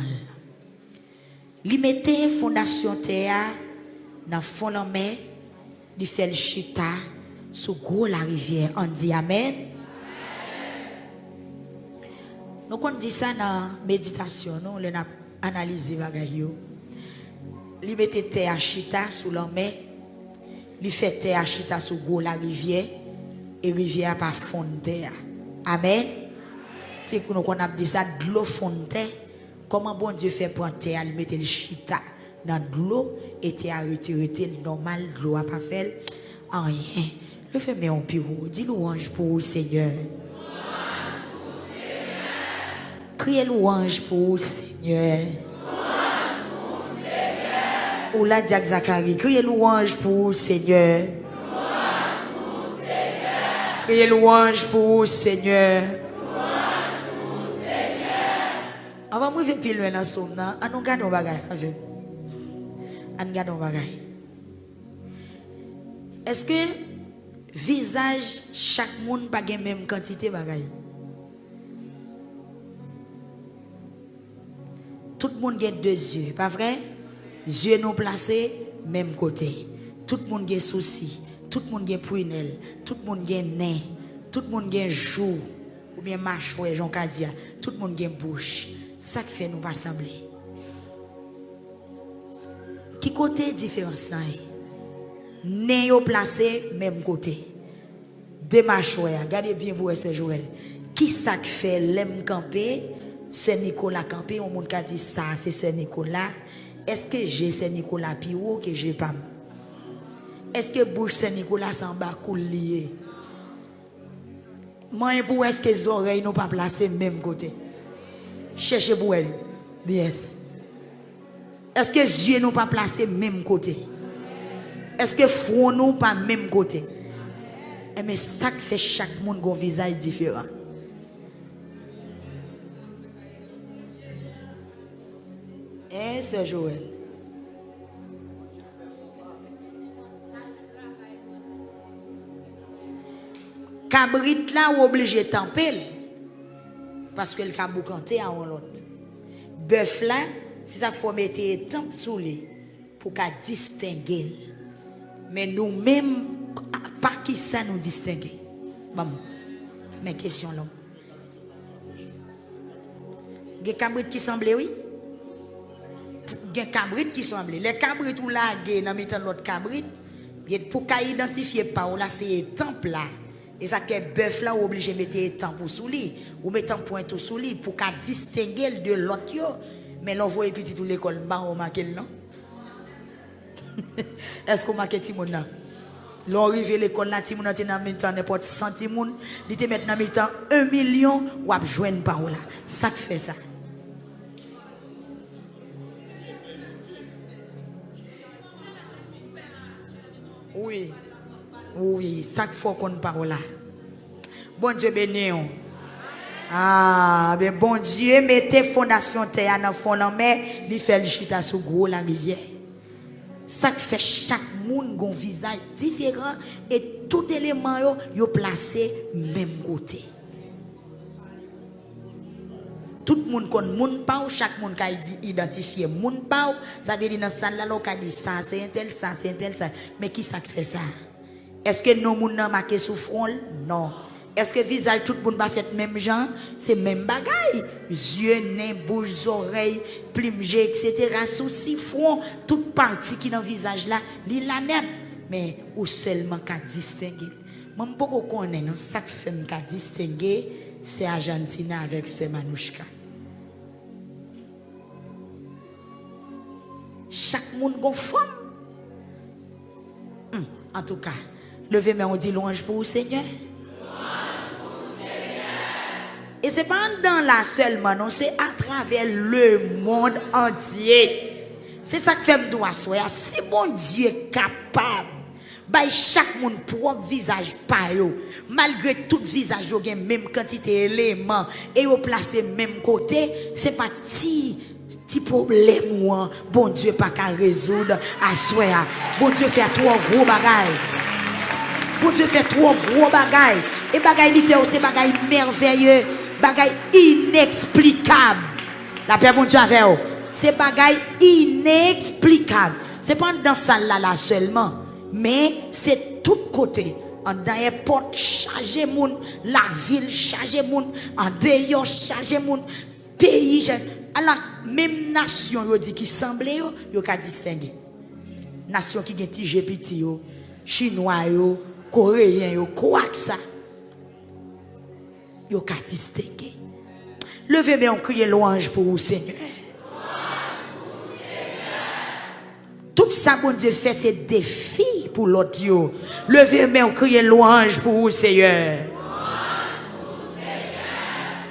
Li mette fondation terre dans fond la mer, li fait le chita sous gros la rivière. On dit amen. Nous on dit ça dans méditation, nous on a analysé bagay yo. Li mette terre chita sous la mer, li fait terre chita sous gros la rivière. Et rivière par fontaine. Amen. C'est que nous avons dit ça de l'eau fontaine. Comment bon Dieu fait pour terre, il mettre le chita dans de l'eau et terre retiré normal, de l'eau a pas fait rien. Le fait mais on piro, dis louange pour le Seigneur. Criez louange pour le Seigneur. Ou la diak Zacharie, criez louange pour le Seigneur. Criez louange pour le Seigneur. On va mourir plus loin dans ce moment. On nous garde nos bagages. On garde nos bagages. Est-ce que visage chaque monde pas la même quantité de bagages? Tout le monde a deux yeux, pas vrai? Yeux nous placés même côté. Tout le monde a souci. Tout le monde a prunelle, tout le monde a nez, tout le monde a joue, ou bien mâchoire, Jean Kadia, tout le monde a bouche. Ça qui fait nous pas sembler. Qui côté différence là? Nez au placé même côté. Deux mâchoires, regardez bien vous ce Joël. Qui ça qui fait l'aime camper? Ce Nicolas camper, on monde qui dit ça, c'est ce Nicolas. Est-ce que j'ai ce Nicolas Piro que j'ai pas? Est-ce que bouche Saint-Nicolas s'en bas coule lié? Moi, pour est-ce que les oreilles n'ont pas placé même côté? Cherchez pour elle. Yes. Est-ce que les yeux n'ont pas placé même côté? Est-ce que front n'ont pas même côté? Mais ça fait chaque monde un visage différent. Hein, Sœur Joël? Cabrit là ou obligé de tamper parce que le cabou canté à l'autre. Bœuf là, si ça faut mettre tant sous lui pour qu'à distinguer. Mais nous-mêmes, pas qui ça nous distinguer. Bon, mes questions là. Il y a cabrit qui semble oui. Il y a cabrit qui semble. Les cabrits tout là, dans mettant l'autre cabrit, pour qu'à identifier pas là c'est temple là. Et ça que bœuf là obligé de mettre temps pour sous lui ou mettre point tout sous lui pour qu'à distinguer de l'autre yo. Mais l'on voit petit tout l'école bas on marqué non. Est-ce qu'on marque ti moun là? L'on arrive l'école là, ti moun te nan même temps n'importe 100 ti moun, li te met nan même temps 1 million ou ap joindre parole là. Ça te fait ça. Oui. Oui, ça faut qu'on parole là. Bon Dieu béni. Ah, ben bon Dieu, mettez fondation terre dans fond la mer, li fait le chita sous gros la rivière. Ça fait chaque monde gon visage différent et tout élément yo placé même côté. Tout le monde connaît moun pa ou chaque monde ka identifier moun pa ou, ça veut dire dans salle là on ka dit ça c'est un tel ça c'est un tel ça, mais qui ça fait ça? Est-ce que non moun nan marqué sous front? Non. Est-ce que visage tout le monde va faire même genre? C'est même bagaille. Yeux, nez, bouche, oreilles, plumage, etc. Souci, front, toute partie qui dans le visage là, li la net. Mais ou seulement qu'à distinguer. Moi, je ne connais pas ça qui fait qu'à distinguer, c'est Argentina avec ce Manouchka. Chaque monde a une forme. En tout cas, levez moi on dit louange pour le Seigneur. Et ce n'est pas dans la seulement, non, c'est à travers le monde entier. C'est ça que fait me doit soya. Si mon Dieu est capable, by chaque monde propre visage pa yo, malgré tout visage yo gen même quantité d'éléments et yo placé même côté, c'est pas petit problème ou bon Dieu pas qu'à résoudre à soya. Bon Dieu fait trop gros bagaille. Bon Dieu fait trop gros bagaille. Et bagaille li fait aussi bagaille merveilleux. Bagaille inexplicable. La paix bon Dieu avec vous. C'est bagaille inexplicable. C'est pas dans salle là seulement, mais c'est tout côté. En dans les portes chargé moun, la ville chargé moun, en dehors chargé moun, pays alors même nation yo dit qui semble yo ka distinguer. Nation qui gen ti petit yo, chinois yo, coréen yo, quoi que ça. Yo ka distinguer. Levez-moi on crie louange pour vous Seigneur. Tout ça bon Dieu fait c'est défi pour l'autre yo. Levez-moi on crie louange pour vous Seigneur.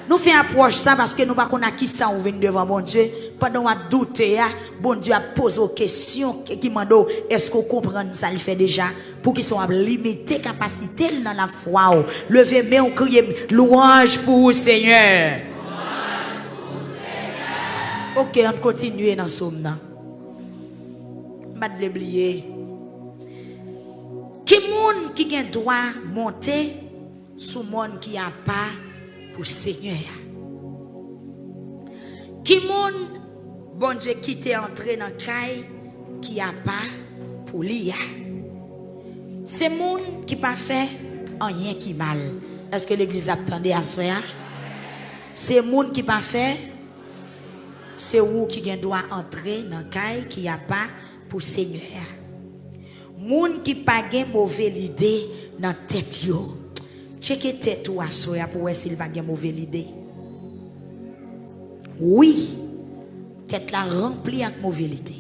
Nous faisons approche ça parce que nous ne savons pas qui ça on vient devant bon Dieu. Pendant qu'on a douté, bon Dieu a posé aux questions qui m'a dit est-ce qu'on comprend ça le fait déjà pour qu'ils soient limités capacité dans la foi. Levez mais on crie louange pour le Seigneur. OK, on continue dans ce moment. Pas de oublier. Qui monde qui a droit monter sous monde qui a pas pour le Seigneur. Qui monde bon Dieu qui t'est entré dans caille qui a pas pour lui. C'est monde qui pas fait rien qui mal. Est-ce que l'église attendait à soi? C'est monde qui pas fait. C'est où qui doit entrer dans caille qui a pas pour Seigneur. Monde qui pas gain mauvaise idée dans tête yo. Checker tête ou à soi pour voir s'il pas gain mauvaise idée. Oui, tête la remplie avec mauvaise idée.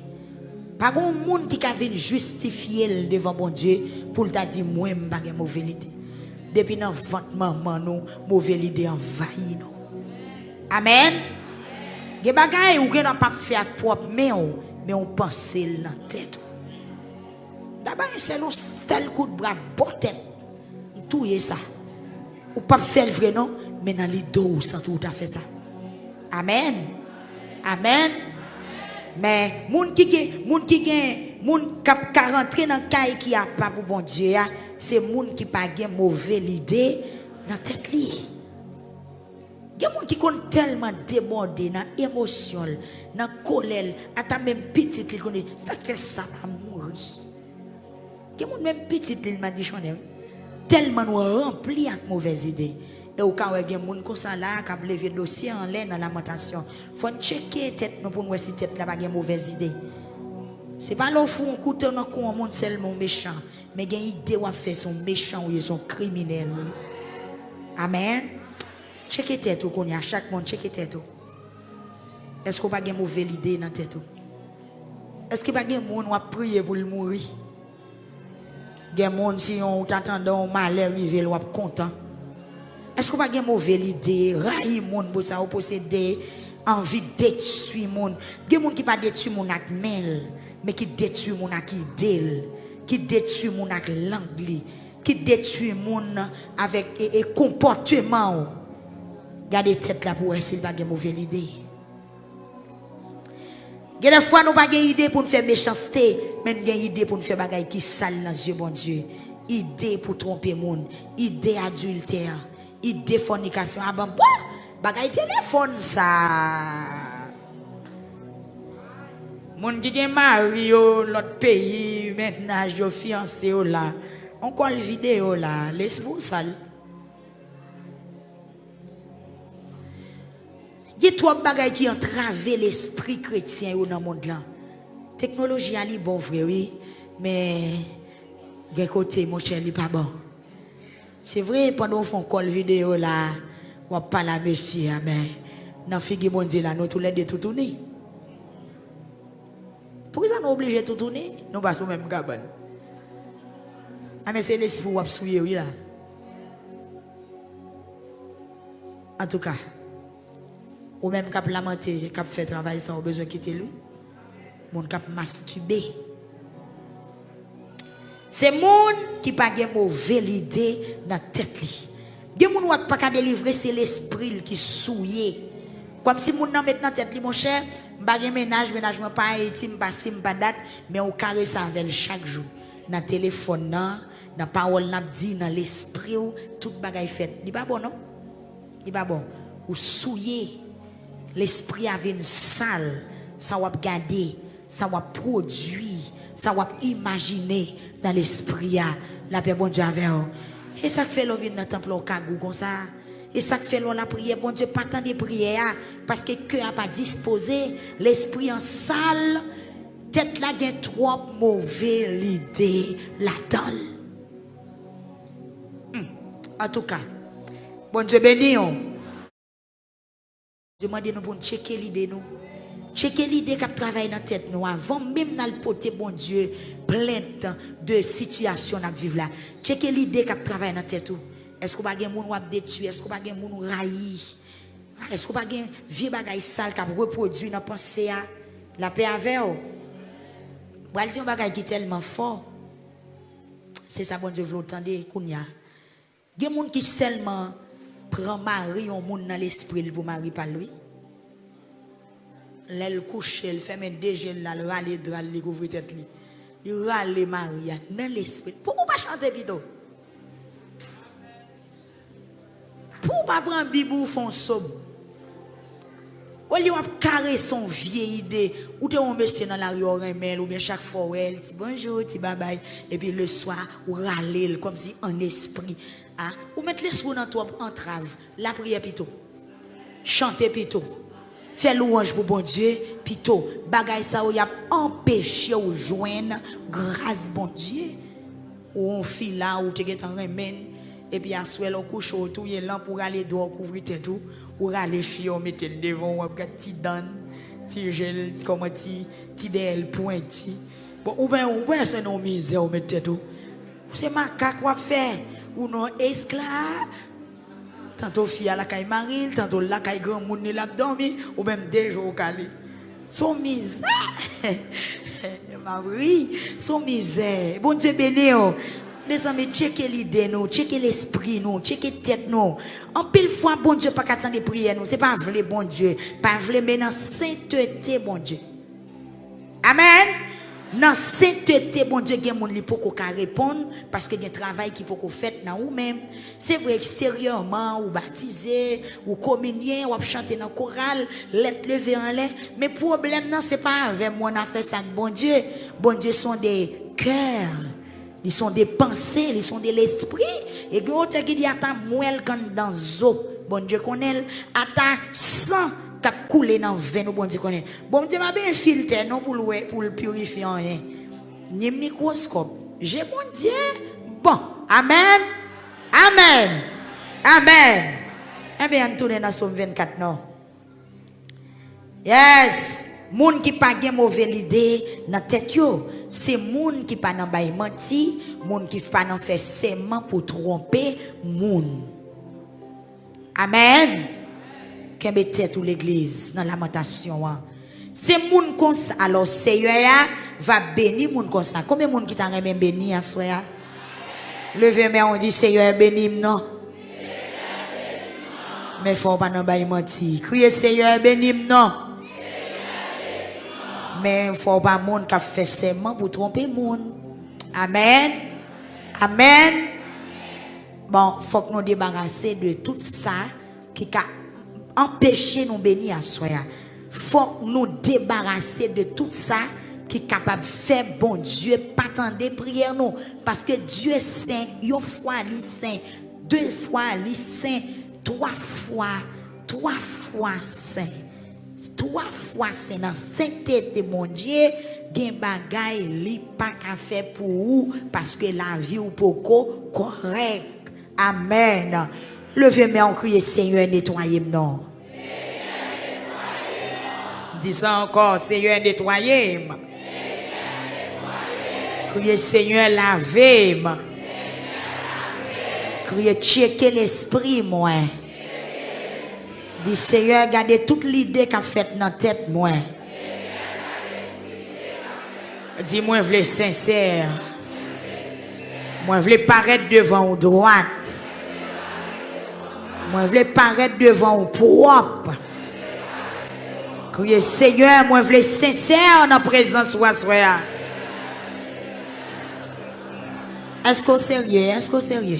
Pas grand monde qui vient justifier devant bon Dieu pour t'a dire moi m'pa gain mauvaise idée. Depuis dans ventre maman nous mauvaise idée envahit nous. Amen. Ge bagay ou gen pas faire avec propre mais on pense dans tête. D'abord c'est un seul coup de bras bon tête. Tout est ça. Ou pas faire le vrai non, mais dans les dos sans tout à fait ça. Amen. Amen. Mais moun qui ka rentrer dans caille qui a pas pour bon Dieu, c'est moun qui pas gen mauvaise idée dans tête li. Gen moun qui kon tellement débordé dans émotion, dans colère, ata même petit li connaît ça fait ça va mourir. Gen moun même petit li m'a dit chonne tellement rempli avec mauvaise idée. Et au cas où il y a des gens comme ça là, qui ont levé le dossier en l'air dans la lamentation, il faut checker tête pour voir si tête là pas une mauvaise idée. Ce n'est pas là où on coûte un coup en monde seulement méchant, mais il y a une idée où on fait son méchant ou ils sont criminels. Amen. Checker tête où qu'on y a chaque monde checker tête où. Est-ce qu'on pas une mauvaise idée dans tête où? Est-ce qu'il n'y a pas de monde qui a prié pour le mourir? Il y a des gens si on t'entend un malheur arriver, ils sont contents. Est-ce qu'il n'y a pas de mauvaise idée, railler les gens pour ça, ou posséder, envie de détruire les gens? Il y a des gens qui ne pas détruire les gens avec mail, mais qui détruisent les gens avec idée, qui détruisent les gens avec langue, qui détruisent les gens avec comportement. Gardez tête là pour essayer de pas de mauvaise idée. Il y a des fois nous pas une idée pour nous faire méchanceté, mais nous avons une idée pour nous faire bagaille qui sale dans les yeux bon Dieu. Idée pour tromper les gens, idée adultère, idée fornication. Ah ben, bagaille téléphone ça. Moun qui gen mari au l'autre pays, maintenant je fiancé là. On colle vidéo là, laisse-vous sale. Il y a trois bagages qui entravent l'esprit chrétien dans le monde là. Technologie est bon vrai oui, mais d'un côté mon cher n'est pas bon. C'est vrai pendant qu'on fait call vidéo là, on parle à monsieur mais dans figue mon Dieu là nous tous les deux tout tourner. Pourquoi ça nous obligé tout tourner? Nous pas sur même cabane. Ah mais c'est l'esprit ou souiller oui là. En tout cas, ou même cap lamenter, cap fait travail sans besoin de quitter lui. Mon cap masturber. C'est monde qui pas de mauvaise idée dans tête li. Des moun qui pas délivrer c'est l'esprit qui souillé. Comme si moun nan met dans tête li mon cher, m'pa gen ménage pas intime, pas sim pas date, mais on caresse ça avec chaque jour. Dans téléphone nan, dans parole n'a dit dans l'esprit ou tout bagay fait. Li pas bon non? Li pas bon. Ou souillé. L'esprit avait une salle, ça va garder, ça va produire, ça va imaginer dans l'esprit la paix bon Dieu avec vous. Et ça fait l'on vient dans le temple au kagou comme ça. Et ça fait l'on la prière bon Dieu pas tant de prière parce que cœur a pas disposé, l'esprit en salle, tête là gain trop mauvais l'idée là-dedans. En tout cas, bon Dieu béni on. Demandez-nous pour checker l'idée nous. Checker l'idée qui travaille dans la tête nous avant même dans le poté bon Dieu plainte de situations à vivre là. Checker l'idée qui travaille dans la tête nous. Est-ce qu'on pas gen moun wap détruire, est-ce qu'on pas gen moun raï? Est-ce qu'on pas gen vieux bagay sale qui reproduit dans pensée la paix avec vous? Boal di un bagay qui tellement fort. C'est ça bon Dieu veut entendre kounya. Gen moun qui seulement prend mari on moun dans l'esprit pour mari par lui. L'elle couche, elle fait men déjà là le râler dral li couvrir tête li. Il râler mari dans l'esprit. Pourquoi pas chanter plutôt? Pour pas prendre bibou font somme. Ou li wap carré son vieille idée ou te on monsieur dans la rue remel ou bien chaque fois elle dit bonjour ti bye bye et puis le soir ou râler comme si en esprit. Ah, ou mettre l'esprit dans toi entrave, la prière plutôt. Chanter plutôt. Faire louange pour bon Dieu plutôt. Bagay ça ou y a empêché ou joindre grâce bon Dieu. Ou on file là ou te get en remède et puis à soir on couche autour y là pour aller dehors couvrir tout ou aller fille on mettre devant ou gars ti dan, ti gel comment ti del pointi. Bon ou ben c'est non misère ou mettre tout. C'est macaque quoi faire. Ou non esclave, tantôt fille à la caille maril, tantôt la caille grand moun ne l'a dormi, ou même des jours au calé. Son misère, ma oui, son misère. Bon Dieu béni, mes amis, checker l'idée nous, checker l'esprit nous, checker tête nous. En pile fois, bon Dieu pas qu'attendre les prières nous, c'est pas vrai bon Dieu, pas vrai mais dans sainteté bon Dieu. Amen. Dans sainteté, bon Dieu, il y a des gens qui peuvent répondre parce qu'il y a un travail qui peut faire dans vous-même. C'est vrai, extérieurement, ou baptisé, ou communier, ou chanter dans le choral, l'être levé en l'air. Mais le problème, ce n'est pas avec moi, on a fait ça, bon Dieu. Bon Dieu sont des cœurs, ils sont des pensées, ils sont de l'esprit. Et quand on dit, attends, moi, quand dans l'eau, bon Dieu connaît, attends, sang. Cap couler dans veine bon Dieu connaît. Bon Dieu m'a bien filtre non pour le purifier rien. Ni microscope. J'ai bon Dieu. Bon, amen. Amen. Amen. Eh bien, on tourne dans Somme 24 non. Yes. Moun qui pas gen mauvaise idée dans tête yo, c'est moun qui pas nan bay menti, moun qui pas nan fait serment pour tromper moun. Amen. Kembe tête ou l'église dans lamentation. C'est moun comme ça. Alors Seigneur va bénir moun comme ça. Combien moun qui t'a remen béni à soya? Levez main on dit Seigneur bénis non. Mais faut pas nan bay menti. Criez Seigneur bénis non. Mais faut pas monde qui fait serment pour tromper monde. Amen. Amen. Bon, faut que nous débarrasser de tout ça qui a empêché nous bénir à soi. Faut nous débarrasser de tout ça qui est capable de faire bon Dieu pas attendre prière nous parce que Dieu est saint, une fois il saint, deux fois il saint, trois fois saint. Trois fois c'est dans sainteté mon Dieu gen bagay li pas qu'à faire pour vous parce que la vie ou poko correct. Amen. Levez-moi en crier Seigneur nettoyez-moi non. Dis ça encore Seigneur nettoyez-moi. Criez Seigneur lavez-moi. Criez checker l'esprit moi. Dis Seigneur, gardez toute l'idée qu'a faite dans la tête, moi. Dis-moi, je veux sincère. Moi, je veux paraître devant vous droite. Moi, je veux paraître devant vous propre. Criez Seigneur, moi, je veux sincère en la présence de soi. Est-ce qu'on est sérieux? Est-ce qu'on est sérieux?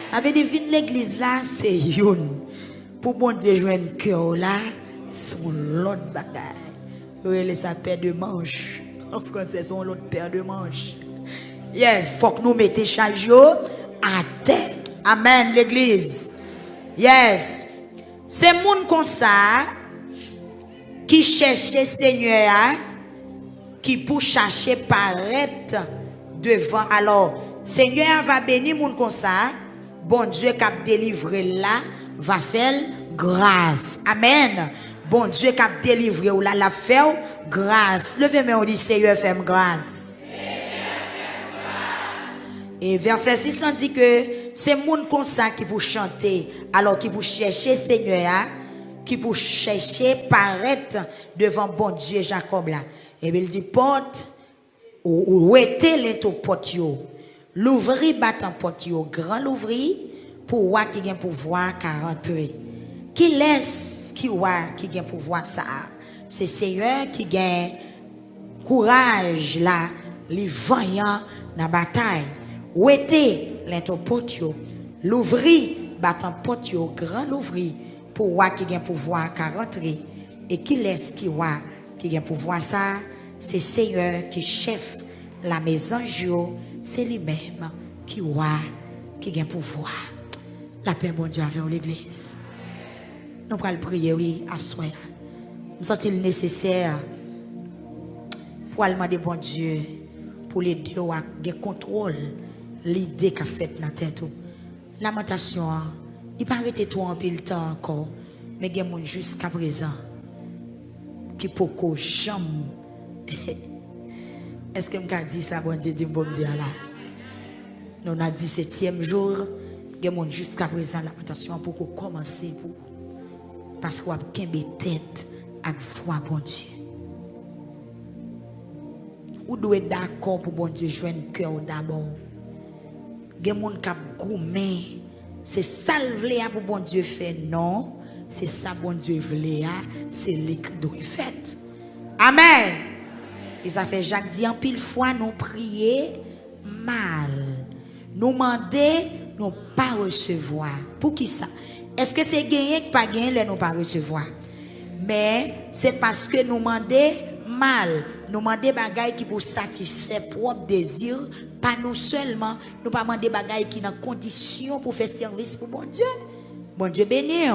Ça veut dire, l'église là, c'est une. Pour bon Dieu jouer un cœur là, son l'autre bagaille. Oui, ça paire de manches. En français, son l'autre paire de manches. Yes, faut que nous mettions chaque jour à terre. Amen, l'église. Yes. C'est moun comme ça qui cherche Seigneur, qui pour chercher paraître devant. Alors, Seigneur va bénir moun comme ça. Bon Dieu qui a délivré là. Va faire grâce. Amen. Bon Dieu qui a délivré ou la fait grâce. Levez-moi on dit Seigneur fait grâce. Et verset 6 dit que c'est moun comme ça qui pour chanter, alors qui pour chercher Seigneur, qui pour chercher paraître devant bon Dieu Jacob là. Et il dit porte ou était les to porte yo. L'ouvri battant porte yo, grand l'ouvri. Pour voir qui a pouvoir qu'à rentrer. Qui laisse qui voit qui a pouvoir ça. C'est Seigneur qui a courage là, les voyants dans la bataille. Où était l'intopotio, l'ouvri battant potio, grand l'ouvri pour voir qui a pouvoir qu'à rentrer. Et qui laisse qui voit qui a pouvoir ça. C'est Seigneur qui chef la maison Jo, c'est lui-même qui voit qui a pouvoir. La paix, bon Dieu, avec l'église. Nous allons prier, oui, à soi. Nous sommes nécessaire pour demander, bon Dieu, pour les deux, à contrôle l'idée qu'a faite dans la tête. Lamentation, il ne pas arrêter tout en pile temps encore, mais il y a des gens jusqu'à présent qui peut jamais. Est-ce que je peux dire ça, bon Dieu, dit bon Dieu là? Nous avons dit 17e jour. Il y a jusqu'à présent lamentation pour qu'on commence pour parce qu'on a qu'une tête avec foi bon Dieu. Ou doit être d'accord pour bon Dieu jouer un cœur d'abord. Il y a des gens qui ont gommé. C'est ça le pour bon Dieu faire non. C'est ça bon Dieu voulait, c'est lui qui doit faire. Amen. Et ça fait Jacques dit en pile fois nous prier mal. Nous demander nous pas recevoir. Pour qui ça? Est-ce que c'est gagné que pas gagné nous pas recevoir? Mais c'est parce que nous demandons mal, nous demandons bagaille qui pour satisfaire propre désir, pas nous seulement, nous pas demander bagaille qui dans condition pour faire service pour bon Dieu. Bon Dieu béni.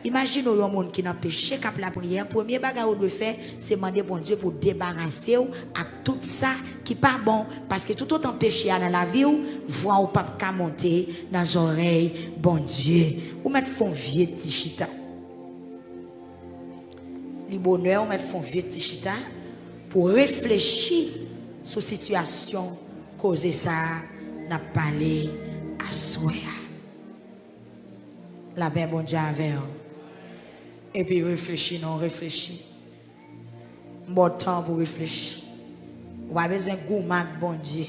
Imagine un monde qui n'a péché cap la prière, premier bagage qu'on doit faire, c'est demander bon Dieu pour débarrasser à tout ça qui pas bon parce que tout autant péché dans la vie voix ou pas qu'à monter dans les oreilles bon Dieu ou mettre fond vieux tichita. li bonheur, mais font vite chita pour réfléchir sur la situation causée ça, n'a parlé à soi. La paix bon Dieu avec vous. Et puis réfléchir, non, réfléchir. Bon temps pour réfléchir. On a besoin de gourmand, bon Dieu.